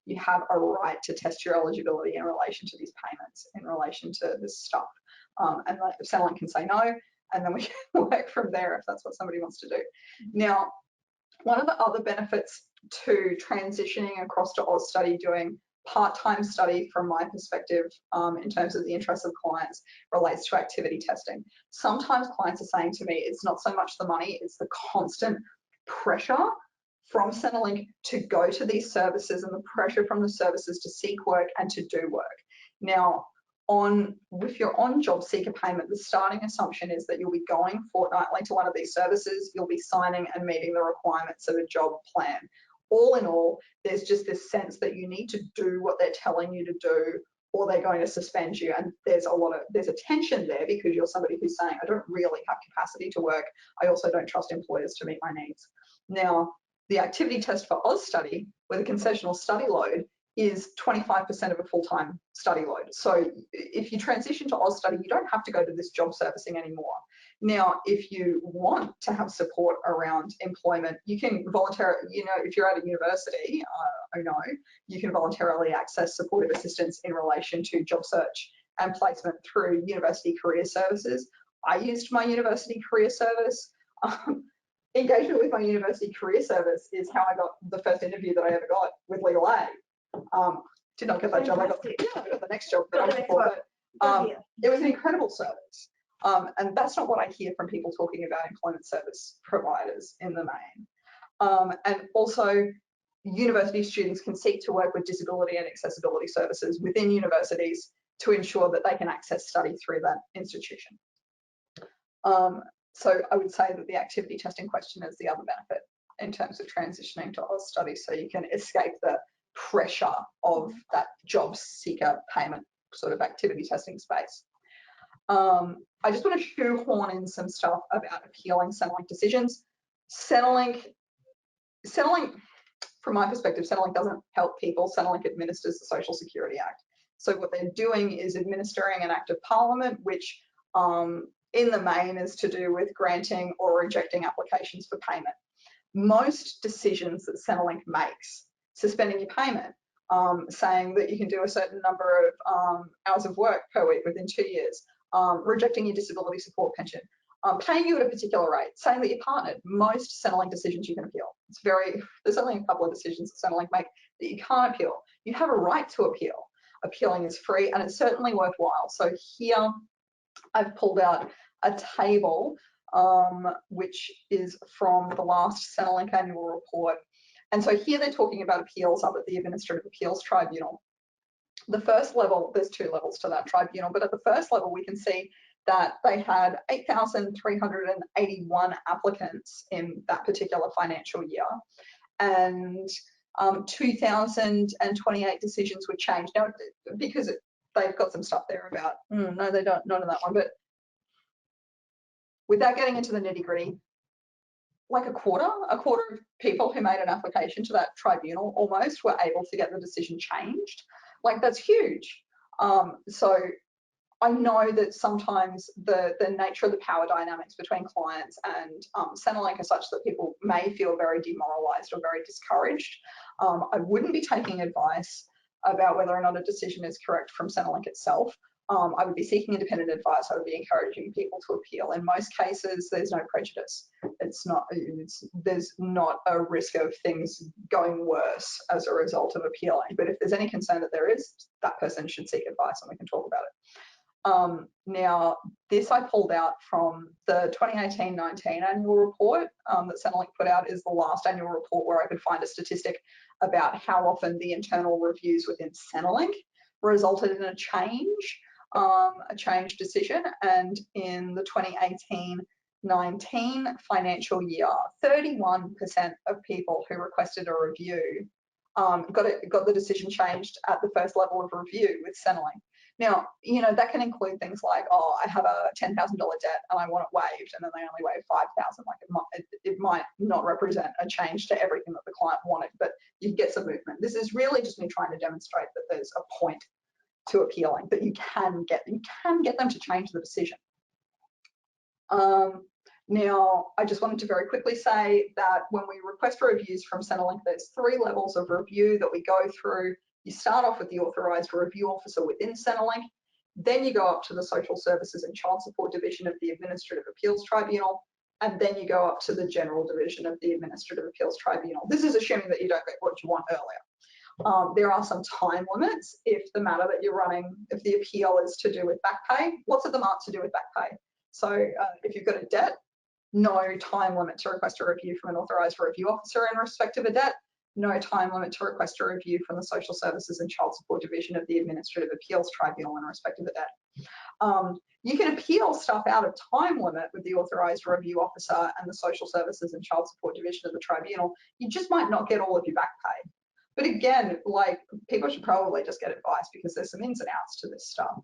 [SPEAKER 2] You have a right to test your eligibility in relation to these payments, in relation to this stuff. And like, if Centrelink can say no, and then we can work from there if that's what somebody wants to do. Now, one of the other benefits to transitioning across to Austudy, doing part-time study from my perspective in terms of the interests of clients, relates to activity testing. Sometimes clients are saying to me, it's not so much the money, it's the constant pressure from Centrelink to go to these services and the pressure from the services to seek work and to do work. Now, if you're on Jobseeker payment, the starting assumption is that you'll be going fortnightly to one of these services, you'll be signing and meeting the requirements of a job plan. All in all, there's just this sense that you need to do what they're telling you to do or they're going to suspend you. And there's a tension there because you're somebody who's saying, I don't really have capacity to work. I also don't trust employers to meet my needs. Now, the activity test for Austudy, with a concessional study load, is 25% of a full-time study load. So if you transition to Austudy, you don't have to go to this job servicing anymore. Now, if you want to have support around employment, you can voluntarily, if you're at a university, I know, you can voluntarily access supportive assistance in relation to job search and placement through university career services. I used my university career service. Engagement with my university career service is how I got the first interview that I ever got with Legal Aid. Did not get that job. I got the next job that I was for, but it was an incredible service. And that's not what I hear from people talking about employment service providers in the main. And also, university students can seek to work with disability and accessibility services within universities to ensure that they can access study through that institution. So I would say that the activity testing question is the other benefit in terms of transitioning to Austudy, so you can escape the pressure of that job seeker payment sort of activity testing space. I just want to shoehorn in some stuff about appealing Centrelink decisions. Centrelink, from my perspective, Centrelink doesn't help people. Centrelink administers the Social Security Act. So what they're doing is administering an act of parliament, which in the main is to do with granting or rejecting applications for payment. Most decisions that Centrelink makes, suspending your payment, saying that you can do a certain number of hours of work per week within 2 years, rejecting your disability support pension, paying you at a particular rate, saying that you're partnered. Most Centrelink decisions you can appeal. There's only a couple of decisions that Centrelink make that you can't appeal. You have a right to appeal. Appealing is free and it's certainly worthwhile. So here I've pulled out a table which is from the last Centrelink annual report. And so here they're talking about appeals up at the Administrative Appeals Tribunal. The first level, there's 2 levels to that tribunal, but at the first level we can see that they had 8,381 applicants in that particular financial year, and 2,028 decisions were changed. Now, because they've got some stuff there about, no, they don't, not in that one, but without getting into the nitty-gritty, like a quarter of people who made an application to that tribunal almost were able to get the decision changed. Like, that's huge. So I know that sometimes the nature of the power dynamics between clients and Centrelink are such that people may feel very demoralized or very discouraged. I wouldn't be taking advice about whether or not a decision is correct from Centrelink itself. I would be seeking independent advice. I would be encouraging people to appeal. In most cases, there's no prejudice. There's not a risk of things going worse as a result of appealing. But if there's any concern that there is, that person should seek advice and we can talk about it. Now, this I pulled out from the 2018-19 annual report that Centrelink put out. Is the last annual report where I could find a statistic about how often the internal reviews within Centrelink resulted in a change decision. And in the 2018-19 financial year, 31% of people who requested a review got the decision changed at the first level of review with Centrelink. Now, that can include things like, oh, I have a $10,000 debt and I want it waived, and then they only waive $5,000. Like, it might not represent a change to everything that the client wanted, but you get some movement. This is really just me trying to demonstrate that there's a point to appealing, that you can get them to change the decision. Now, I just wanted to very quickly say that when we request reviews from Centrelink, there's 3 levels of review that we go through. You start off with the authorised review officer within Centrelink, then you go up to the Social Services and Child Support Division of the Administrative Appeals Tribunal, and then you go up to the General Division of the Administrative Appeals Tribunal. This is assuming that you don't get what you want earlier. There are some time limits if the matter that you're running, if the appeal is to do with back pay. Lots of them aren't to do with back pay. So if you've got a debt, no time limit to request a review from an authorised review officer in respect of a debt. No time limit to request a review from the Social Services and Child Support Division of the Administrative Appeals Tribunal in respect of the debt. You can appeal stuff out of time limit with the authorised review officer and the Social Services and Child Support Division of the Tribunal. You just might not get all of your back pay. But again, like, people should probably just get advice, because there's some ins and outs to this stuff.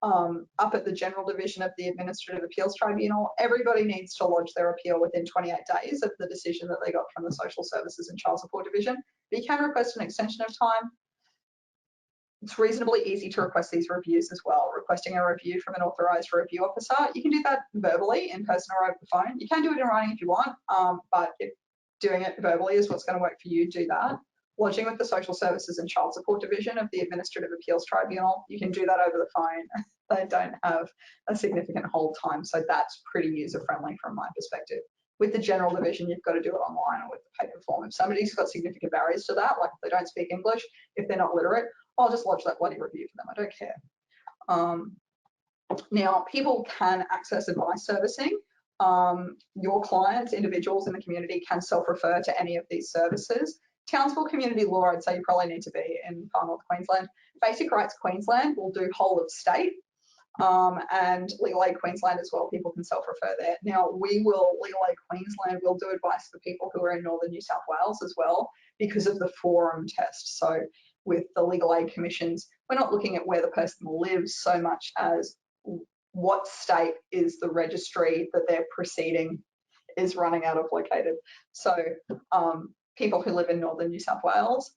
[SPEAKER 2] Up at the General Division of the Administrative Appeals Tribunal, everybody needs to lodge their appeal within 28 days of the decision that they got from the Social Services and Child Support Division. But you can request an extension of time. It's reasonably easy to request these reviews as well. Requesting a review from an authorised review officer, you can do that verbally, in person or over the phone. You can do it in writing if you want, but if doing it verbally is what's going to work for you, do that. Lodging with the Social Services and Child Support Division of the Administrative Appeals Tribunal, you can do that over the phone. They don't have a significant hold time, so that's pretty user-friendly from my perspective. With the General Division, you've got to do it online or with the paper form. If somebody's got significant barriers to that, like if they don't speak English, if they're not literate, I'll just lodge that bloody review for them. I don't care. Now, people can access advice servicing. Your clients, individuals in the community, can self-refer to any of these services. Townsville Community Law, I'd say you probably need to be in Far North Queensland. Basic Rights Queensland will do whole of state, and Legal Aid Queensland as well. People can self-refer there. Now, Legal Aid Queensland will do advice for people who are in Northern New South Wales as well because of the forum test. So with the Legal Aid Commissions, we're not looking at where the person lives so much as what state is the registry that their proceeding is running out of located. So people who live in Northern New South Wales,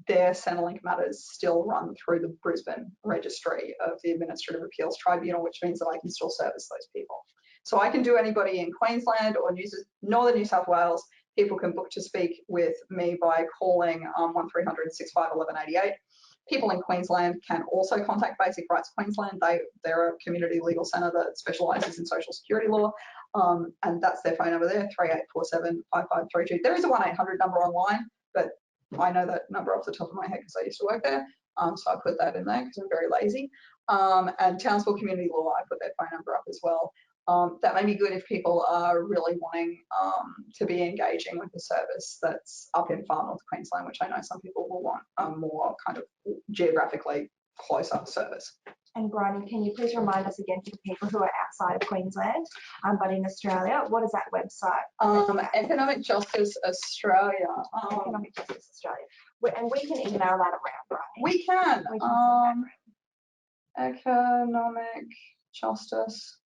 [SPEAKER 2] their Centrelink matters still run through the Brisbane registry of the Administrative Appeals Tribunal, which means that I can still service those people. So I can do anybody in Queensland or Northern New South Wales. People can book to speak with me by calling 1300 65 1188. People in Queensland can also contact Basic Rights Queensland. They're a community legal centre that specialises in social security law, and that's their phone number there, 3847 5532. There is a 1-800 number online, but I know that number off the top of my head because I used to work there, so I put that in there because I'm very lazy. And Townsville Community Law, I put their phone number up as well. That may be good if people are really wanting to be engaging with the service that's up in Far North Queensland, which I know some people will want a more kind of geographically closer service.
[SPEAKER 1] And Bryony, can you please remind us again for the people who are outside of Queensland, but in Australia, what is that website?
[SPEAKER 2] Economic Justice Australia.
[SPEAKER 1] Economic Justice Australia. And we can email that around, right?
[SPEAKER 2] We can. Economic Justice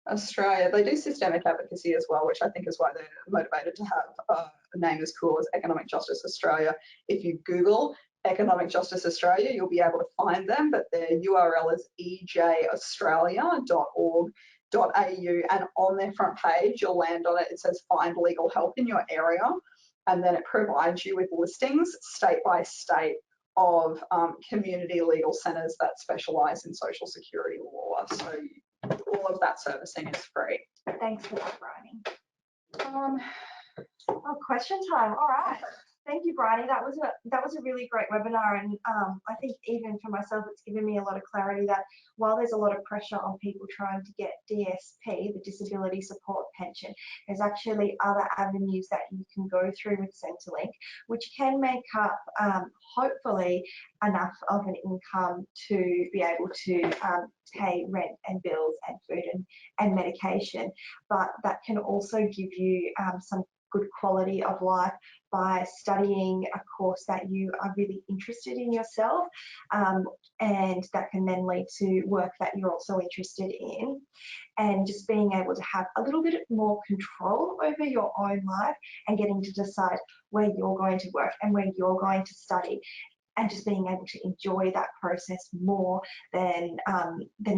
[SPEAKER 2] Australia. They do systemic advocacy as well, which I think is why they're motivated to have a name as cool as Economic Justice Australia. If you Google Economic Justice Australia, you'll be able to find them, but their URL is ejaustralia.org.au, and on their front page, you'll land on it. It says find legal help in your area, and then it provides you with listings state by state of community legal centres that specialise in social security law. So all of that servicing is free.
[SPEAKER 1] Thanks for that, Bryony. Question time. All right. Thank you, Bryony. That was a really great webinar, and I think even for myself, it's given me a lot of clarity that while there's a lot of pressure on people trying to get DSP, the Disability Support Pension, there's actually other avenues that you can go through with Centrelink, which can make up hopefully enough of an income to be able to pay rent and bills and food and medication, but that can also give you some good quality of life by studying a course that you are really interested in yourself, and that can then lead to work that you're also interested in, and just being able to have a little bit more control over your own life and getting to decide where you're going to work and where you're going to study, and just being able to enjoy that process more than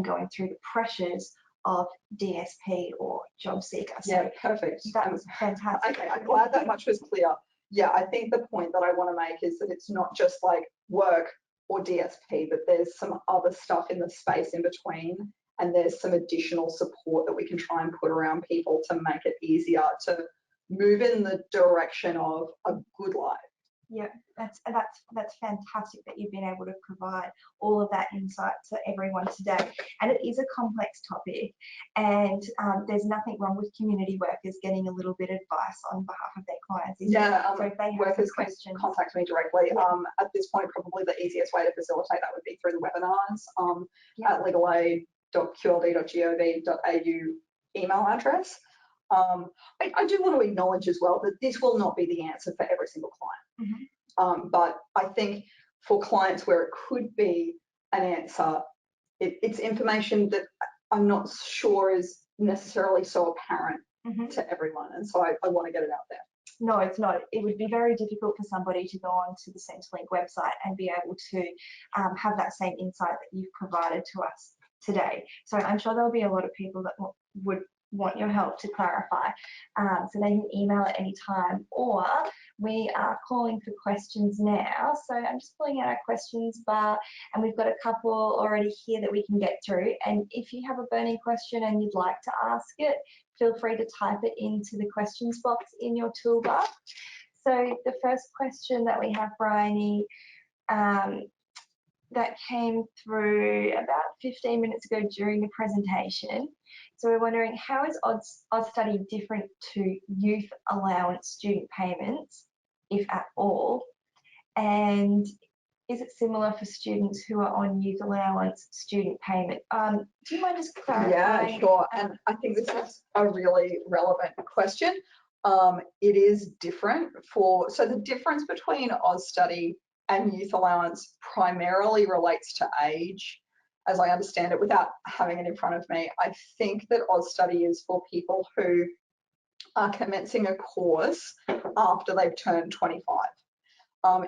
[SPEAKER 1] going through the pressures of DSP or Jobseeker. So
[SPEAKER 2] yeah, perfect.
[SPEAKER 1] That was fantastic.
[SPEAKER 2] Okay, I'm glad that much was clear. Yeah, I think the point that I want to make is that it's not just like work or DSP, but there's some other stuff in the space in between, and there's some additional support that we can try and put around people to make it easier to move in the direction of a good life.
[SPEAKER 1] Yeah, that's fantastic that you've been able to provide all of that insight to everyone today. And it is a complex topic, and there's nothing wrong with community workers getting a little bit of advice on behalf of their clients.
[SPEAKER 2] So if they have workers questions, contact me directly. Yeah. At this point, probably the easiest way to facilitate that would be through the webinars at legalaid.qld.gov.au email address. I do want to acknowledge as well that this will not be the answer for every single client. Mm-hmm. But I think for clients where it could be an answer, it's information that I'm not sure is necessarily so apparent to everyone, and so I want to get it out there.
[SPEAKER 1] No, it's not. It would be very difficult for somebody to go onto the Centrelink website and be able to have that same insight that you've provided to us today. So I'm sure there'll be a lot of people that would want your help to clarify. So they can email at any time, or we are calling for questions now. So I'm just pulling out our questions bar, and we've got a couple already here that we can get through. And if you have a burning question and you'd like to ask it, feel free to type it into the questions box in your toolbar. So the first question that we have, Bryony, that came through about 15 minutes ago during the presentation. So we're wondering, how is Austudy different to youth allowance student payments, if at all? And is it similar for students who are on youth allowance student payment? Do you mind just clarifying?
[SPEAKER 2] Yeah, sure. And I think this is a really relevant question. It is different so the difference between Austudy and youth allowance primarily relates to age, as I understand it, without having it in front of me. I think that Austudy is for people who are commencing a course after they've turned 25.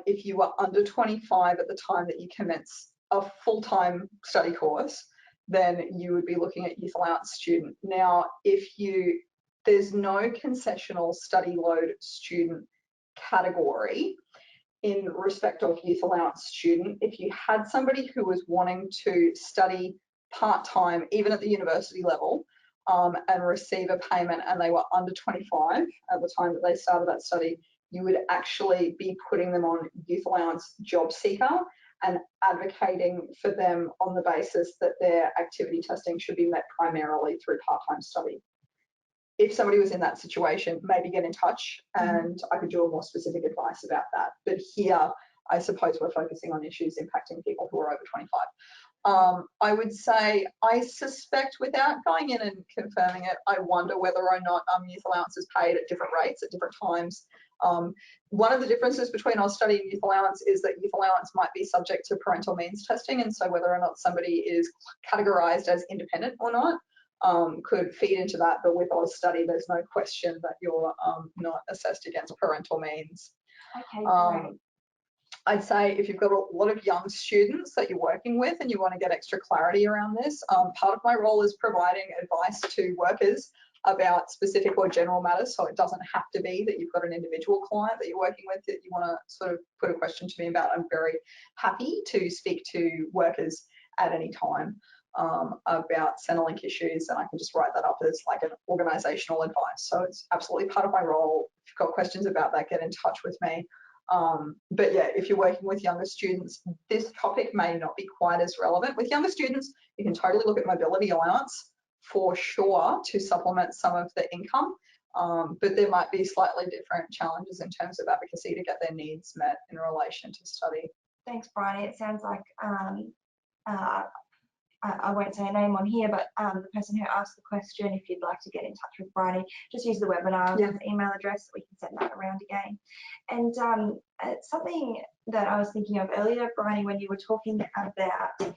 [SPEAKER 2] If you are under 25 at the time that you commence a full-time study course, then you would be looking at youth allowance student. Now, there's no concessional study load student category in respect of youth allowance student. If you had somebody who was wanting to study part-time, even at the university level, and receive a payment, and they were under 25 at the time that they started that study, you would actually be putting them on youth allowance Jobseeker and advocating for them on the basis that their activity testing should be met primarily through part-time study. If somebody was in that situation, maybe get in touch and I could do a more specific advice about that. But here, I suppose we're focusing on issues impacting people who are over 25. I would say, I suspect, without going in and confirming it, I wonder whether or not youth allowance is paid at different rates at different times. One of the differences between Austudy and youth allowance is that youth allowance might be subject to parental means testing, and so whether or not somebody is categorised as independent or not could feed into that. But with Austudy, there's no question that you're not assessed against parental means.
[SPEAKER 1] Okay, great.
[SPEAKER 2] I'd say if you've got a lot of young students that you're working with and you want to get extra clarity around this, part of my role is providing advice to workers about specific or general matters. So it doesn't have to be that you've got an individual client that you're working with that you want to sort of put a question to me about. I'm very happy to speak to workers at any time about Centrelink issues, and I can just write that up as like an organisational advice. So it's absolutely part of my role. If you've got questions about that, get in touch with me. But yeah, if you're working with younger students, this topic may not be quite as relevant. With younger students, you can totally look at mobility allowance for sure to supplement some of the income, but there might be slightly different challenges in terms of advocacy to get their needs met in relation to study.
[SPEAKER 1] Thanks, Bryony. It sounds like I won't say a name on here, but the person who asked the question, if you'd like to get in touch with Bryony, just use the webinar email address so we can send that around again. And something that I was thinking of earlier, Bryony, when you were talking about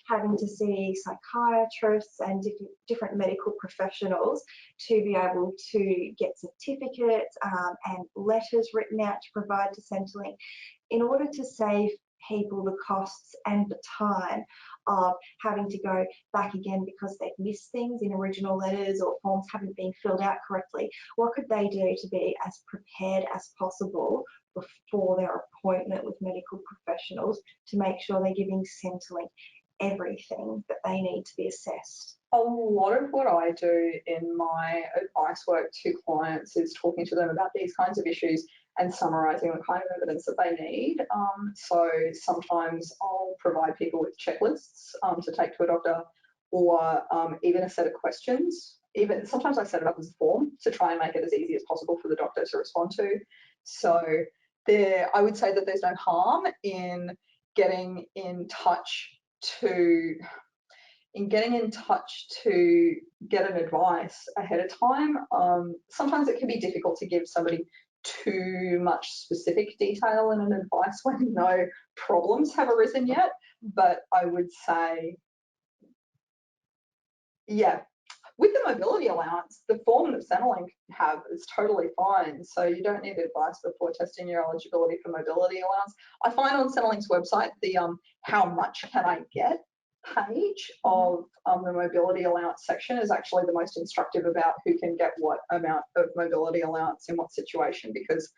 [SPEAKER 1] having to see psychiatrists and different medical professionals to be able to get certificates and letters written out to provide to Centrelink, in order to save people the costs and the time of having to go back again because they've missed things in original letters or forms haven't been filled out correctly, what could they do to be as prepared as possible before their appointment with medical professionals to make sure they're giving Centrelink everything that they need to be assessed?
[SPEAKER 2] A lot of what I do in my advice work to clients is talking to them about these kinds of issues and summarising the kind of evidence that they need. So sometimes I'll provide people with checklists to take to a doctor, or even a set of questions. Even sometimes I set it up as a form to try and make it as easy as possible for the doctor to respond to. So I would say that there's no harm in getting in touch to get an advice ahead of time. Sometimes it can be difficult to give somebody too much specific detail in an advice when no problems have arisen yet, but I would say Yeah. With the mobility allowance, the form that Centrelink have is totally fine. So you don't need advice before testing your eligibility for mobility allowance. I find on Centrelink's website the how much can I get page of the mobility allowance section is actually the most instructive about who can get what amount of mobility allowance in what situation, because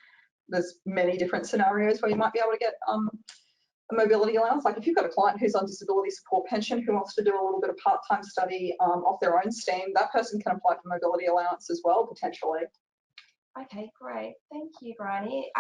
[SPEAKER 2] there's many different scenarios where you might be able to get a mobility allowance. Like if you've got a client who's on disability support pension who wants to do a little bit of part-time study off their own steam, that person can apply for mobility allowance as well, potentially.
[SPEAKER 1] Okay, great. Thank you, Bryony.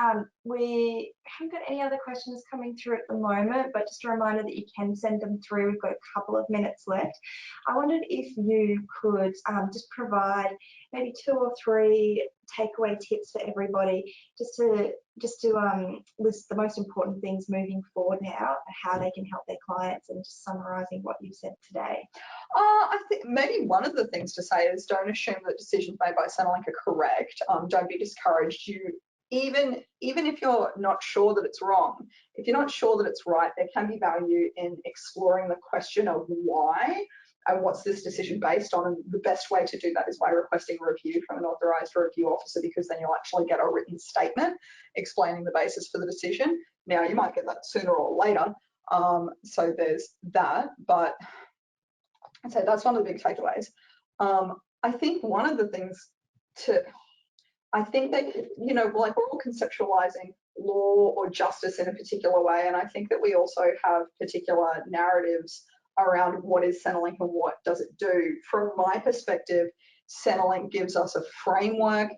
[SPEAKER 1] We haven't got any other questions coming through at the moment, but just a reminder that you can send them through. We've got a couple of minutes left. I wondered if you could just provide maybe 2 or 3 takeaway tips for everybody, just to list the most important things moving forward now, how they can help their clients, and just summarising what you've said today.
[SPEAKER 2] I think maybe one of the things to say is don't assume that decisions made by Centrelink are correct. Don't be discouraged. Even if you're not sure that it's wrong, if you're not sure that it's right, there can be value in exploring the question of why and what's this decision based on. And the best way to do that is by requesting a review from an authorised review officer, because then you'll actually get a written statement explaining the basis for the decision. Now, you might get that sooner or later, so there's that, but so that's one of the big takeaways. I think one of the things I think that, like we're all conceptualizing law or justice in a particular way, and I think that we also have particular narratives around what is Centrelink and what does it do. From my perspective, Centrelink gives us a framework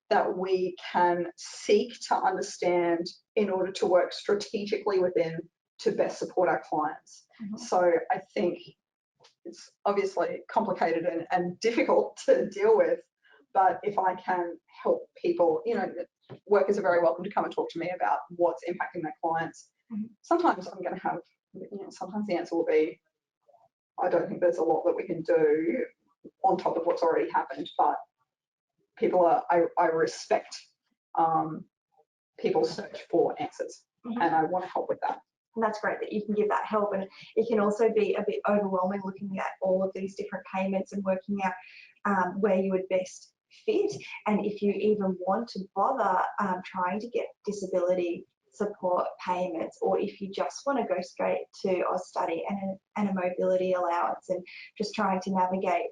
[SPEAKER 2] that we can seek to understand in order to work strategically within to best support our clients. So I think it's obviously complicated and difficult to deal with, but if I can help people, workers are very welcome to come and talk to me about what's impacting their clients. Sometimes I'm going to have, sometimes the answer will be, I don't think there's a lot that we can do on top of what's already happened, but people I respect people's search for answers, and I want to help with that.
[SPEAKER 1] And that's great that you can give that help. And it can also be a bit overwhelming looking at all of these different payments and working out where you would best fit. And if you even want to bother trying to get disability support payments, or if you just want to go straight to Austudy and a mobility allowance and just trying to navigate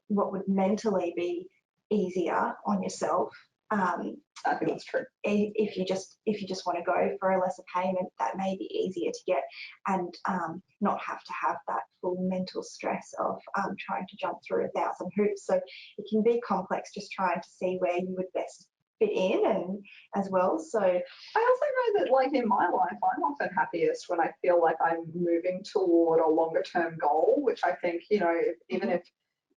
[SPEAKER 1] what would mentally be easier on yourself.
[SPEAKER 2] I think that's true.
[SPEAKER 1] If you just want to go for a lesser payment, that may be easier to get, and not have to have that full mental stress of trying to jump through 1,000 hoops. So it can be complex, just trying to see where you would best fit in, and as well. So I also
[SPEAKER 2] know that, like in my life, I'm often happiest when I feel like I'm moving toward a longer term goal, which I think, even if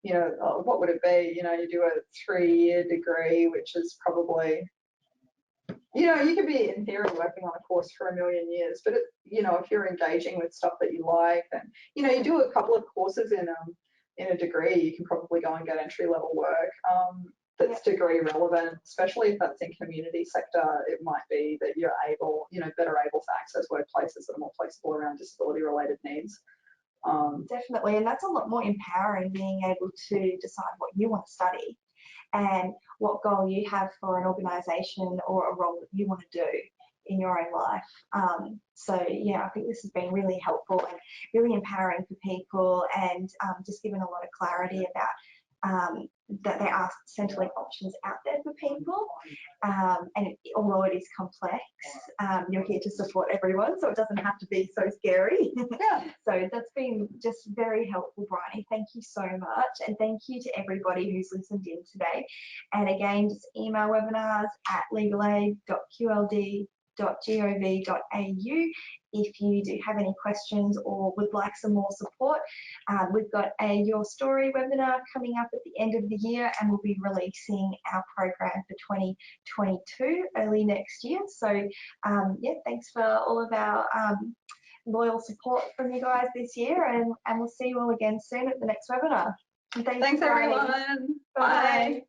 [SPEAKER 2] what would it be? You do a 3-year degree, which is probably, you could be in theory working on a course for 1,000,000 years, but if you're engaging with stuff that you like, and you do a couple of courses in a degree, you can probably go and get entry level work that's degree relevant, especially if that's in community sector. It might be that you're able, better able to access workplaces that are more flexible around disability related needs.
[SPEAKER 1] Definitely, and that's a lot more empowering, being able to decide what you want to study and what goal you have for an organisation or a role that you want to do in your own life. So yeah, I think this has been really helpful and really empowering for people, and just given a lot of clarity about that there are Centrelink options out there for people, and although it is complex, you're here to support everyone, so it doesn't have to be so scary.
[SPEAKER 2] Yeah.
[SPEAKER 1] So that's been just very helpful, Bryony. Thank you so much, and thank you to everybody who's listened in today. And again, just email webinars at legalaid.qld.gov.au if you do have any questions or would like some more support. We've got a Your Story webinar coming up at the end of the year, and we'll be releasing our program for 2022 early next year. So yeah, thanks for all of our loyal support from you guys this year, and we'll see you all again soon at the next webinar.
[SPEAKER 2] Thanks everyone.
[SPEAKER 1] Bye.